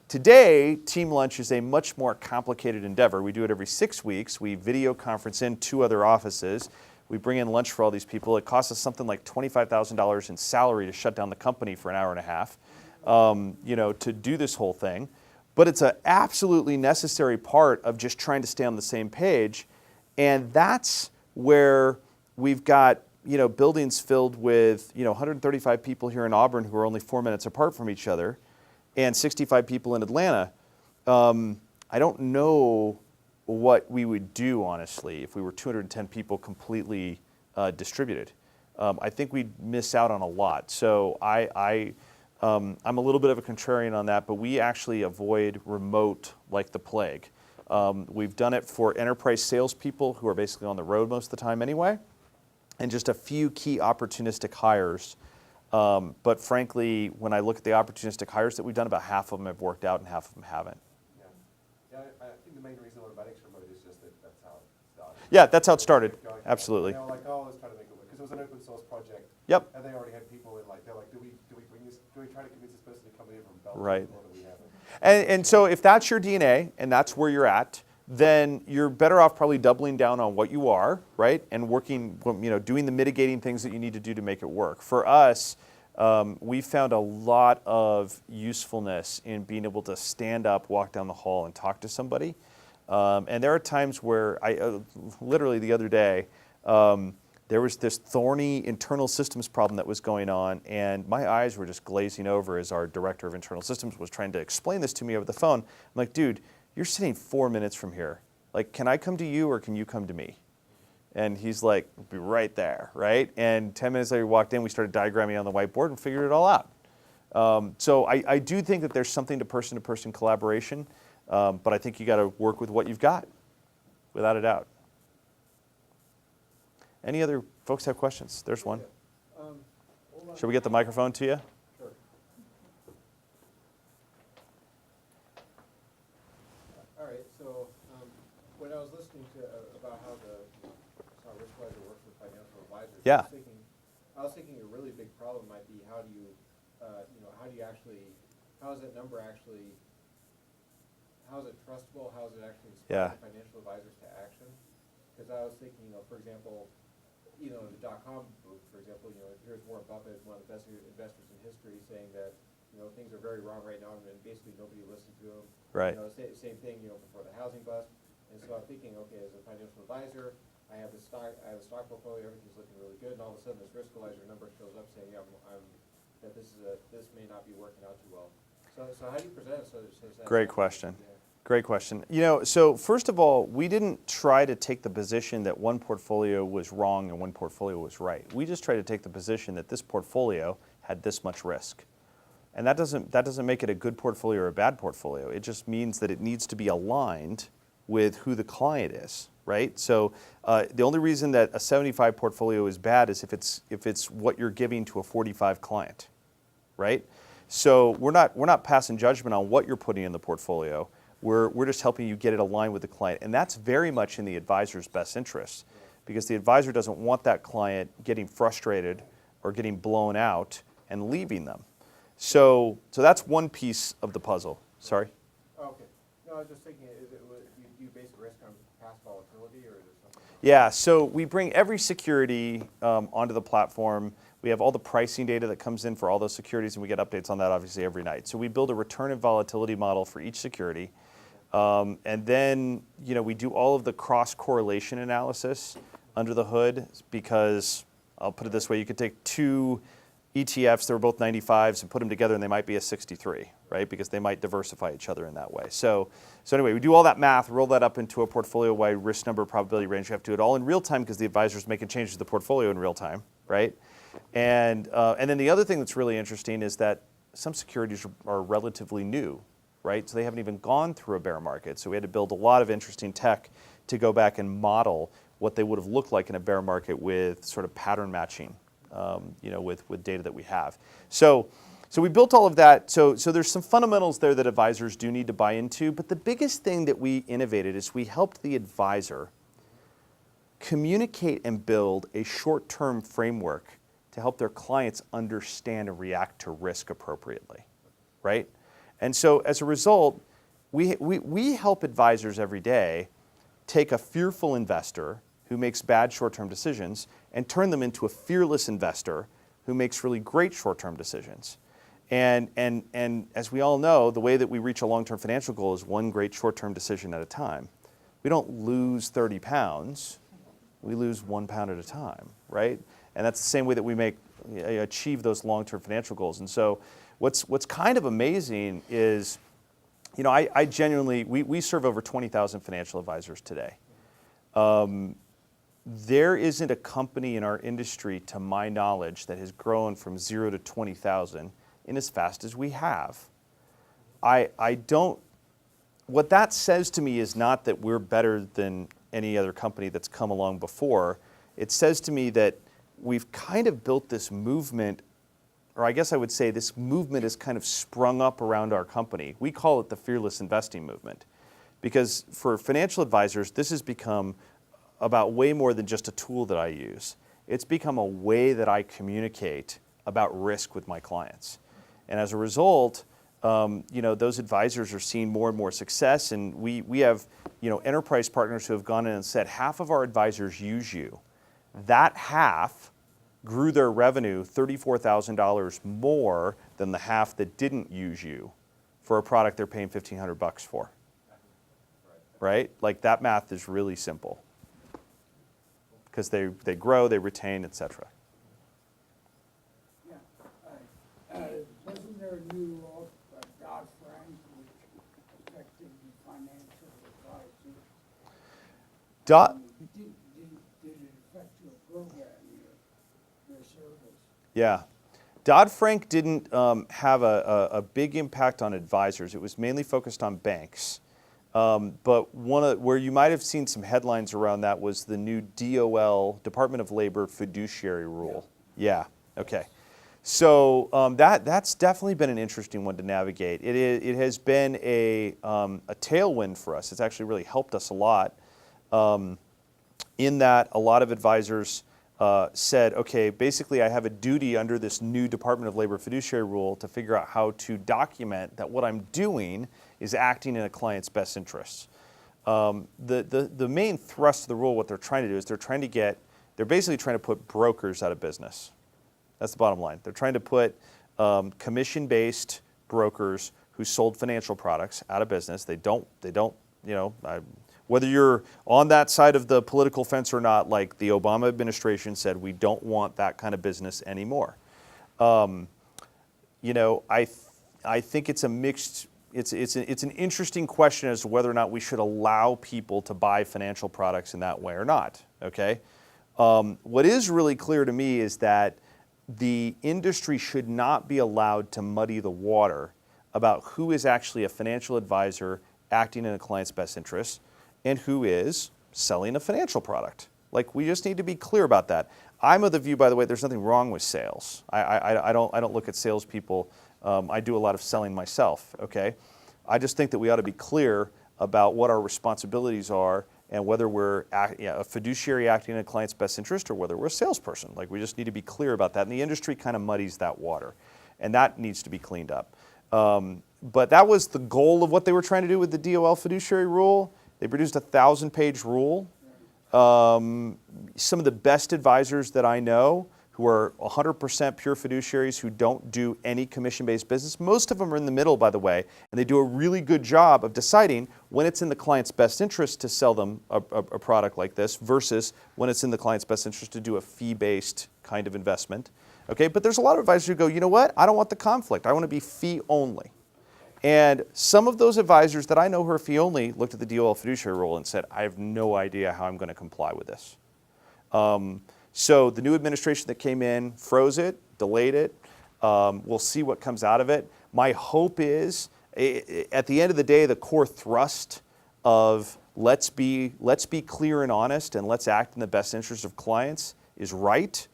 Today, Team Lunch is a much more complicated endeavor. We do it every 6 weeks. We video conference in 2 other offices. We bring in lunch for all these people. It costs us something like $25,000 in salary to shut down the company for an hour and a half, to do this whole thing. But it's an absolutely necessary part of just trying to stay on the same page. And that's where we've got buildings filled with 135 people here in Auburn who are only 4 minutes apart from each other, and 65 people in Atlanta. I don't know what we would do, honestly, if we were 210 people completely distributed. I think we'd miss out on a lot. So I'm a little bit of a contrarian on that, but we actually avoid remote like the plague. We've done it for enterprise salespeople who are basically on the road most of the time anyway, and just a few key opportunistic hires. But frankly, when I look at the opportunistic hires that we've done, about half of them have worked out and half of them haven't. Yeah, I think the main reason Automatic remote is just that's how it started. Yeah, that's how it started. Absolutely. They were like, let's try to make it work, because it was an open source project. Yep. And they already had people in, they're like, do we try to convince this person to come in from Belgium? Right. Or do we have it? And so if that's your DNA and that's where you're at, then you're better off probably doubling down on what you are, right? And working, doing the mitigating things that you need to do to make it work. For us, we found a lot of usefulness in being able to stand up, walk down the hall, and talk to somebody. And there are times where literally the other day, there was this thorny internal systems problem that was going on, and my eyes were just glazing over as our director of internal systems was trying to explain this to me over the phone. I'm like, dude, you're sitting 4 minutes from here. Like, can I come to you or can you come to me? And he's like, be right there, right? And 10 minutes later, we walked in, we started diagramming on the whiteboard and figured it all out. So I do think that there's something to person collaboration, but I think you got to work with what you've got, without a doubt. Any other folks have questions? There's one. Should we get the microphone to you? Sure. All right, so when I was listening to about how risk ledger works with financial advisors, Yeah. I was thinking a really big problem might be how do you actually, how is that number actually, how is it trustable, how is it actually inspiring financial advisors to action? Because I was thinking, for example, in the .com boom, for example, here's Warren Buffett, one of the best investors in history, saying that, things are very wrong right now, and basically nobody listened to him. Right. Same thing, before the housing bust. And so I'm thinking, okay, as a financial advisor, I have a stock portfolio, everything's looking really good, and all of a sudden this risk ledger number shows up saying, that this may not be working out too well. So how do you present it so that Great question. Great question. So first of all, we didn't try to take the position that one portfolio was wrong and one portfolio was right. We just tried to take the position that this portfolio had this much risk. And that doesn't make it a good portfolio or a bad portfolio. It just means that it needs to be aligned with who the client is, right? So the only reason that a 75 portfolio is bad is if it's what you're giving to a 45 client, right? So we're not passing judgment on what you're putting in the portfolio. We're just helping you get it aligned with the client. And that's very much in the advisor's best interest, because the advisor doesn't want that client getting frustrated or getting blown out and leaving them. So that's one piece of the puzzle. Sorry? Oh, okay. No, I was just thinking, do you base risk on past volatility, or is it something else? Yeah, so we bring every security onto the platform. We have all the pricing data that comes in for all those securities, and we get updates on that obviously every night. So we build a return and volatility model for each security. And then we do all of the cross-correlation analysis under the hood, because I'll put it this way, you could take two ETFs that were both 95s and put them together and they might be a 63, right? Because they might diversify each other in that way. So anyway, we do all that math, roll that up into a portfolio-wide risk number probability range. You have to do it all in real time because the advisor's making changes to the portfolio in real time, right? And then the other thing that's really interesting is that some securities are relatively new, right? So they haven't even gone through a bear market. So we had to build a lot of interesting tech to go back and model what they would have looked like in a bear market with sort of pattern matching, with data that we have. So we built all of that. So there's some fundamentals there that advisors do need to buy into. But the biggest thing that we innovated is we helped the advisor communicate and build a short-term framework to help their clients understand and react to risk appropriately, right? And so as a result, we help advisors every day take a fearful investor who makes bad short-term decisions and turn them into a fearless investor who makes really great short-term decisions. And as we all know, the way that we reach a long-term financial goal is one great short-term decision at a time. We don't lose 30 pounds, we lose 1 pound at a time, right? And that's the same way that we achieve those long-term financial goals. And so what's kind of amazing is, I genuinely, we serve over 20,000 financial advisors today. There isn't a company in our industry, to my knowledge, that has grown from 0 to 20,000 in as fast as we have. What that says to me is not that we're better than any other company that's come along before. It says to me that we've kind of built this movement, or I guess I would say this movement has kind of sprung up around our company. We call it the fearless investing movement, because for financial advisors, this has become about way more than just a tool that I use. It's become a way that I communicate about risk with my clients. And as a result, those advisors are seeing more and more success, and we have enterprise partners who have gone in and said, half of our advisors use you. That half grew their revenue $34,000 more than the half that didn't use you for a product they're paying $1,500 for. Right? Like, that math is really simple, because they grow, they retain, et cetera. Yeah. Wasn't there a new law, Dodd-Frank, which affected the financial Dot, Did it affect your program, your service? yeah. Dodd-Frank didn't have a big impact on advisors. It was mainly focused on banks. But where you might have seen some headlines around that was the new DOL, Department of Labor fiduciary rule. Yeah, okay. So that's definitely been an interesting one to navigate. It has been a tailwind for us. It's actually really helped us a lot in that a lot of advisors said, okay, basically I have a duty under this new Department of Labor fiduciary rule to figure out how to document that what I'm doing is acting in a client's best interests. The main thrust of the rule, what they're trying to do is they're basically trying to put brokers out of business. That's the bottom line. They're trying to put commission-based brokers who sold financial products out of business. They don't, whether you're on that side of the political fence or not, like the Obama administration said, we don't want that kind of business anymore. I think it's a mixed, it's an interesting question as to whether or not we should allow people to buy financial products in that way or not, okay? What is really clear to me is that the industry should not be allowed to muddy the water about who is actually a financial advisor acting in a client's best interest and who is selling a financial product. Like, we just need to be clear about that. I'm of the view, by the way, there's nothing wrong with sales. I don't look at salespeople. I do a lot of selling myself, okay? I just think that we ought to be clear about what our responsibilities are and whether we're a fiduciary acting in a client's best interest or whether we're a salesperson. Like, we just need to be clear about that. And the industry kind of muddies that water. And that needs to be cleaned up. But that was the goal of what they were trying to do with the DOL fiduciary rule. They produced a 1,000-page rule. Some of the best advisors that I know who are 100% pure fiduciaries who don't do any commission-based business. Most of them are in the middle, by the way, and they do a really good job of deciding when it's in the client's best interest to sell them a product like this versus when it's in the client's best interest to do a fee-based kind of investment. Okay, but there's a lot of advisors who go, you know what? I don't want the conflict. I want to be fee only. And some of those advisors that I know who are fee only looked at the DOL fiduciary rule and said, I have no idea how I'm going to comply with this. So the new administration that came in froze it, delayed it. We'll see what comes out of it. My hope is, at the end of the day, the core thrust of let's be clear and honest and let's act in the best interest of clients is right.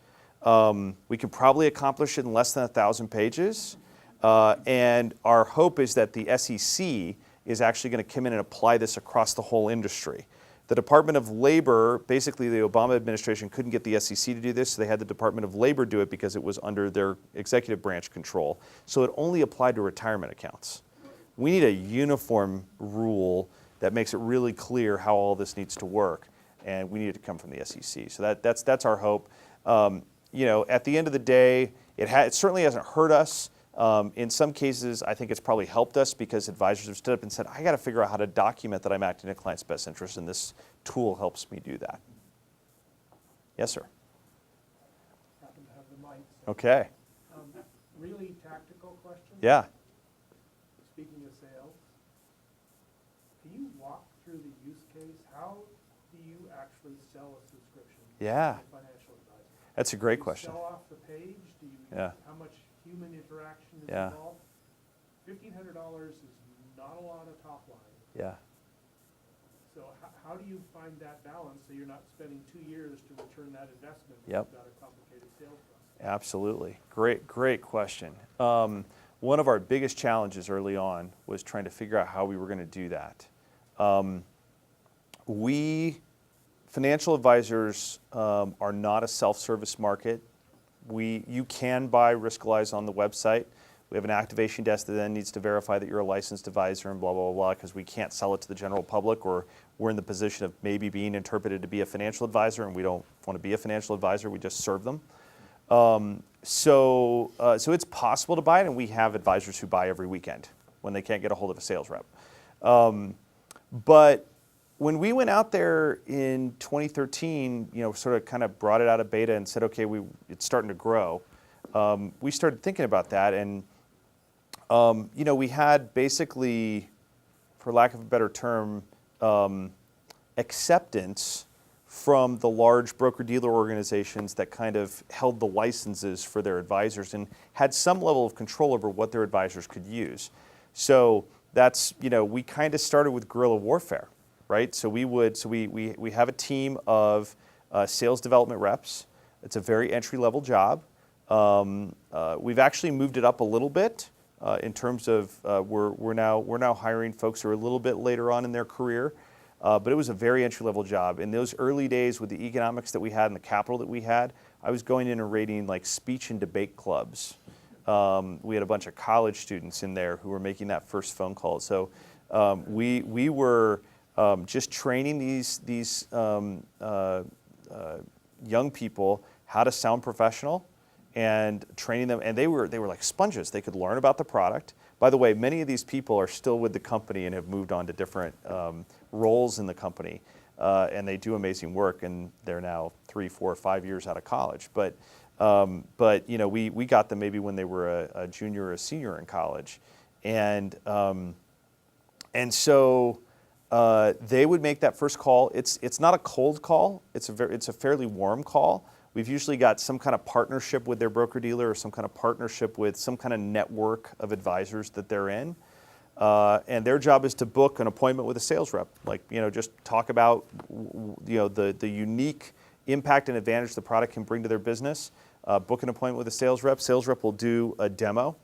We can probably accomplish it in less than 1,000 pages. And our hope is that the SEC is actually going to come in and apply this across the whole industry. The Department of Labor, basically the Obama administration couldn't get the SEC to do this, so they had the Department of Labor do it because it was under their executive branch control. So it only applied to retirement accounts. We need a uniform rule that makes it really clear how all this needs to work, and we need it to come from the SEC. So that's our hope. At the end of the day, it certainly hasn't hurt us. In some cases, I think it's probably helped us because advisors have stood up and said, I got to figure out how to document that I'm acting in a client's best interest, and this tool helps me do that. Yes, sir. Happen to have the mic. Okay. Really tactical question. Yeah. Speaking of sales, can you walk through the use case? How do you actually sell a subscription Yeah. to a financial advisor? That's a great Do you question. sell off the page? Do you? Yeah. How much human interaction is Yeah. involved? $1,500 is not a lot of top line. Yeah. So how do you find that balance so you're not spending 2 years to return that investment when Yep. you've got a complicated sales process? Absolutely. Great question. One of our biggest challenges early on was trying to figure out how we were going to do that. Financial advisors are not a self-service market. You can buy Riskalyze on the website. We have an activation desk that then needs to verify that you're a licensed advisor and blah, blah, blah, because we can't sell it to the general public, or we're in the position of maybe being interpreted to be a financial advisor, and we don't want to be a financial advisor, we just serve them. So it's possible to buy it, and we have advisors who buy every weekend when they can't get a hold of a sales rep. But when we went out there in 2013, sort of kind of brought it out of beta and said, okay, it's starting to grow. We started thinking about that, and we had basically, for lack of a better term, acceptance from the large broker-dealer organizations that kind of held the licenses for their advisors and had some level of control over what their advisors could use. So that's, we kind of started with guerrilla warfare, right? So we have a team of sales development reps. It's a very entry-level job. We've actually moved it up a little bit in terms of we're now hiring folks who are a little bit later on in their career. But it was a very entry-level job. In those early days with the economics that we had and the capital that we had, I was going in and rating like speech and debate clubs. We had a bunch of college students in there who were making that first phone call. So we were just training these young people how to sound professional and training them. And they were like sponges. They could learn about the product. By the way, many of these people are still with the company and have moved on to different roles in the company, and they do amazing work. And they're now 3, 4, 5 years out of college. But we got them maybe when they were a junior or a senior in college, and so they would make that first call. It's not a cold call. It's a fairly warm call. We've usually got some kind of partnership with their broker-dealer or some kind of partnership with some kind of network of advisors that they're in. And their job is to book an appointment with a sales rep. Just talk about, the unique impact and advantage the product can bring to their business. Book an appointment with a sales rep. Sales rep will do a demo.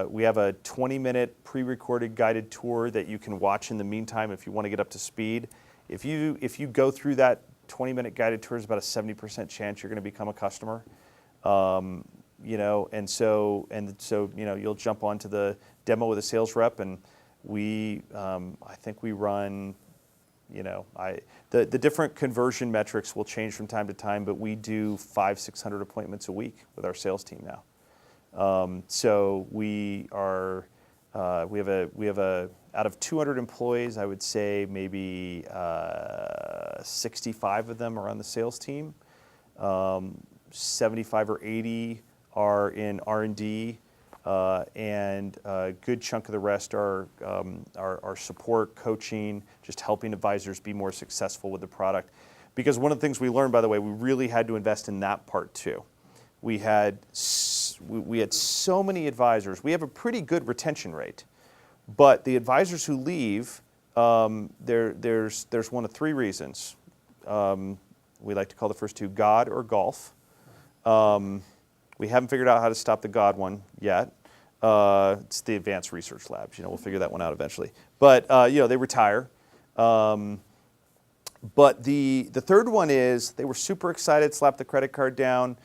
We have a 20-minute pre-recorded guided tour that you can watch in the meantime if you want to get up to speed. If you go through that 20-minute guided tour, is about a 70% chance you're going to become a customer. And so you'll jump onto the demo with a sales rep, and I think we run, the different conversion metrics will change from time to time, but we do 500-600 appointments a week with our sales team now. So we have a out of 200 employees, I would say maybe 65 of them are on the sales team. 75 or 80 are in R&D, and a good chunk of the rest are support, coaching, just helping advisors be more successful with the product. Because one of the things we learned, by the way, we really had to invest in that part too. We had so many advisors. We have a pretty good retention rate, but the advisors who leave, there's one of 3 reasons. We like to call the first 2 God or golf. We haven't figured out how to stop the God one yet. It's the advanced research labs. We'll figure that one out eventually. But they retire. But the third one is they were super excited, slapped the credit card down,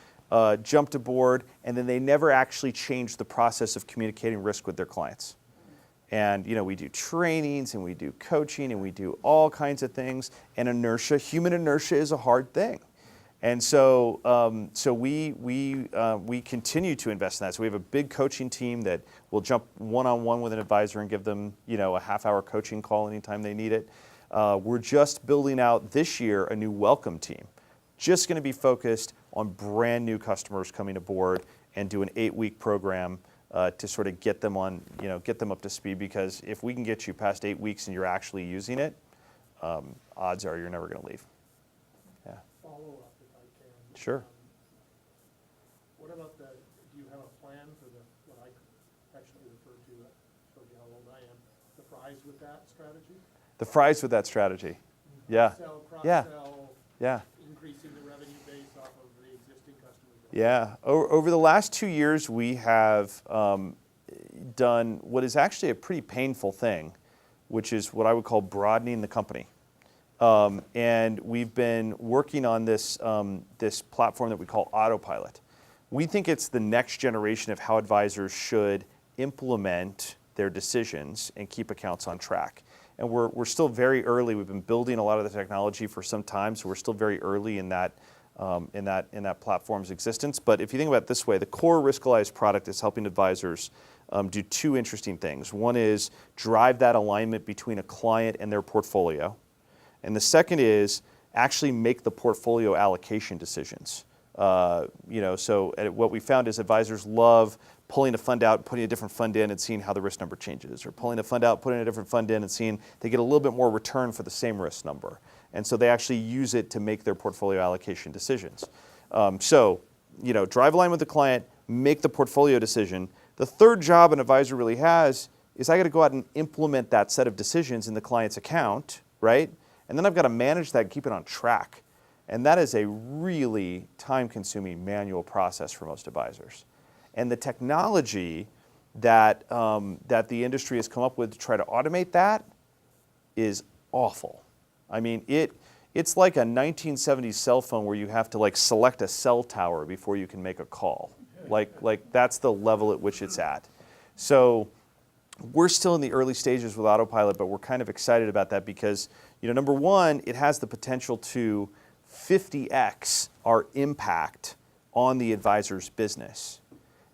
jumped aboard, and then they never actually changed the process of communicating risk with their clients. And we do trainings and we do coaching and we do all kinds of things. And human inertia is a hard thing. And so we continue to invest in that. So we have a big coaching team that will jump one-on-one with an advisor and give them a half-hour coaching call anytime they need it. We're just building out this year a new welcome team, just going to be focused on brand new customers coming aboard and do an 8-week program to sort of get them up to speed. Because if we can get you past 8 weeks and you're actually using it, odds are you're never going to leave. Yeah. Follow up if I can. Sure. What about do you have a plan for what I actually refer to, showed you how old I am, the fries with that strategy? The fries with that strategy. Yeah. Cross-sell, Yeah. increasing the revenue base off of the existing customers. Yeah. Over the last 2 years, we have done what is actually a pretty painful thing, which is what I would call broadening the company. And we've been working on this platform that we call Autopilot. We think it's the next generation of how advisors should implement their decisions and keep accounts on track. And we're still very early. We've been building a lot of the technology for some time, so we're still very early in that platform's existence. But if you think about it this way, the core Riskalyze product is helping advisors do 2 interesting things. One is drive that alignment between a client and their portfolio. And the second is actually make the portfolio allocation decisions. So what we found is advisors love pulling a fund out, putting a different fund in, and seeing how the risk number changes, or pulling a fund out, putting a different fund in, and seeing they get a little bit more return for the same risk number. And so they actually use it to make their portfolio allocation decisions. So, drive a line with the client, make the portfolio decision. The third job an advisor really has is I got to go out and implement that set of decisions in the client's account, right? And then I've got to manage that and keep it on track. And that is a really time-consuming manual process for most advisors. And the technology that the industry has come up with to try to automate that is awful. I mean, it's like a 1970s cell phone where you have to select a cell tower before you can make a call. Like that's the level at which it's at. So we're still in the early stages with Autopilot, but we're kind of excited about that because, number one, it has the potential to 50x our impact on the advisor's business.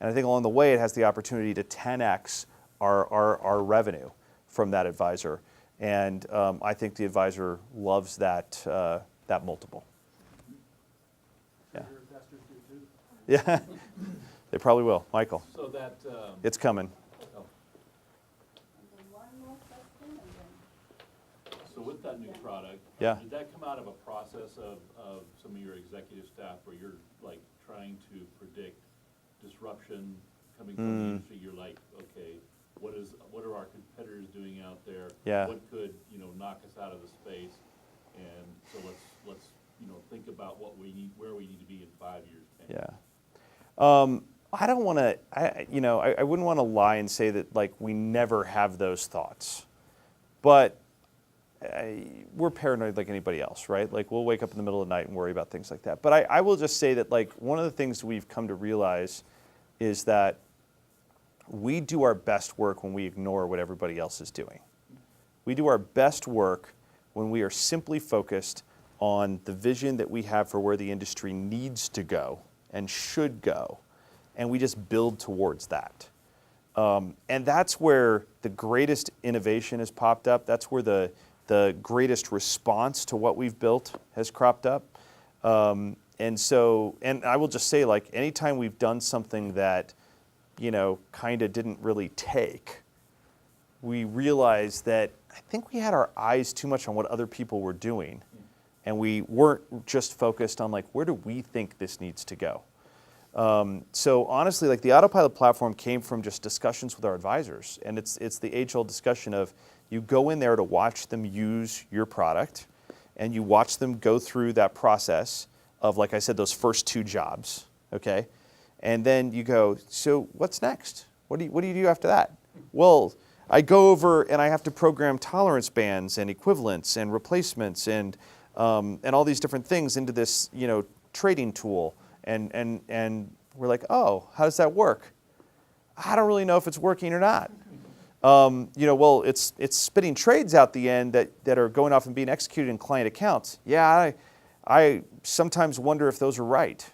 And I think along the way, it has the opportunity to 10x our revenue from that advisor. And I think the advisor loves that multiple. Yeah. Your investors do too. Yeah, they probably will. Michael, So that, it's coming. oh, And then one more question, and then so with that new product, Yeah. did that come out of a process of some of your executive staff where you're trying to predict disruption coming from the industry? You're like, okay, what are our competitors doing out there? Yeah. What could, knock us out of the space? And so let's think about what we need, where we need to be in 5 years, 10 years. Yeah. I don't want to, I wouldn't want to lie and say that we never have those thoughts. But we're paranoid like anybody else, right? We'll wake up in the middle of the night and worry about things like that. But I will just say that one of the things we've come to realize is that we do our best work when we ignore what everybody else is doing. We do our best work when we are simply focused on the vision that we have for where the industry needs to go and should go, and we just build towards that. And that's where the greatest innovation has popped up. That's where the greatest response to what we've built has cropped up. And I will just say, anytime we've done something that, kind of didn't really take, we realized that I think we had our eyes too much on what other people were doing. And we weren't just focused on where do we think this needs to go? So honestly, the Autopilot platform came from just discussions with our advisors. And it's the age-old discussion of you go in there to watch them use your product, and you watch them go through that process of, like I said, those first two jobs, okay? And then you go, so what's next? What do you do after that? Well, I go over and I have to program tolerance bands and equivalents and replacements and all these different things into this, trading tool. And we're like, oh, how does that work? I don't really know if it's working or not. Well, it's spitting trades out the end that are going off and being executed in client accounts. Yeah, I sometimes wonder if those are right.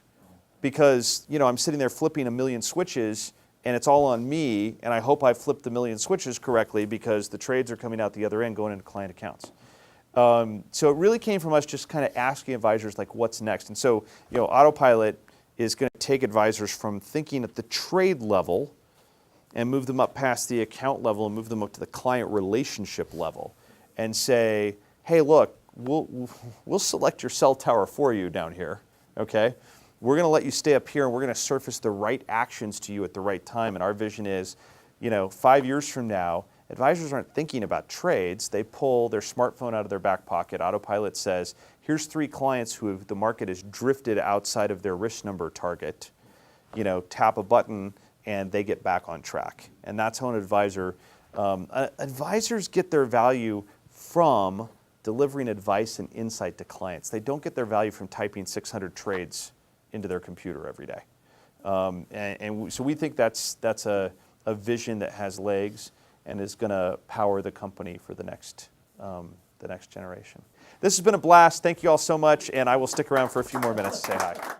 Because, I'm sitting there flipping a million switches, and it's all on me, and I hope I flipped the million switches correctly because the trades are coming out the other end going into client accounts. So it really came from us just kind of asking advisors, what's next? And so, Autopilot is going to take advisors from thinking at the trade level and move them up past the account level and move them up to the client relationship level and say, hey, look, we'll select your cell tower for you down here, okay? We're going to let you stay up here, and we're going to surface the right actions to you at the right time. And our vision is, 5 years from now, advisors aren't thinking about trades. They pull their smartphone out of their back pocket. Autopilot says, here's 3 clients who the market has drifted outside of their risk number target. Tap a button, and they get back on track. And that's how an advisor, advisors get their value from delivering advice and insight to clients. They don't get their value from typing 600 trades into their computer every day. So we think that's a vision that has legs and is going to power the company for the next generation. This has been a blast. Thank you all so much, and I will stick around for a few more minutes to say hi.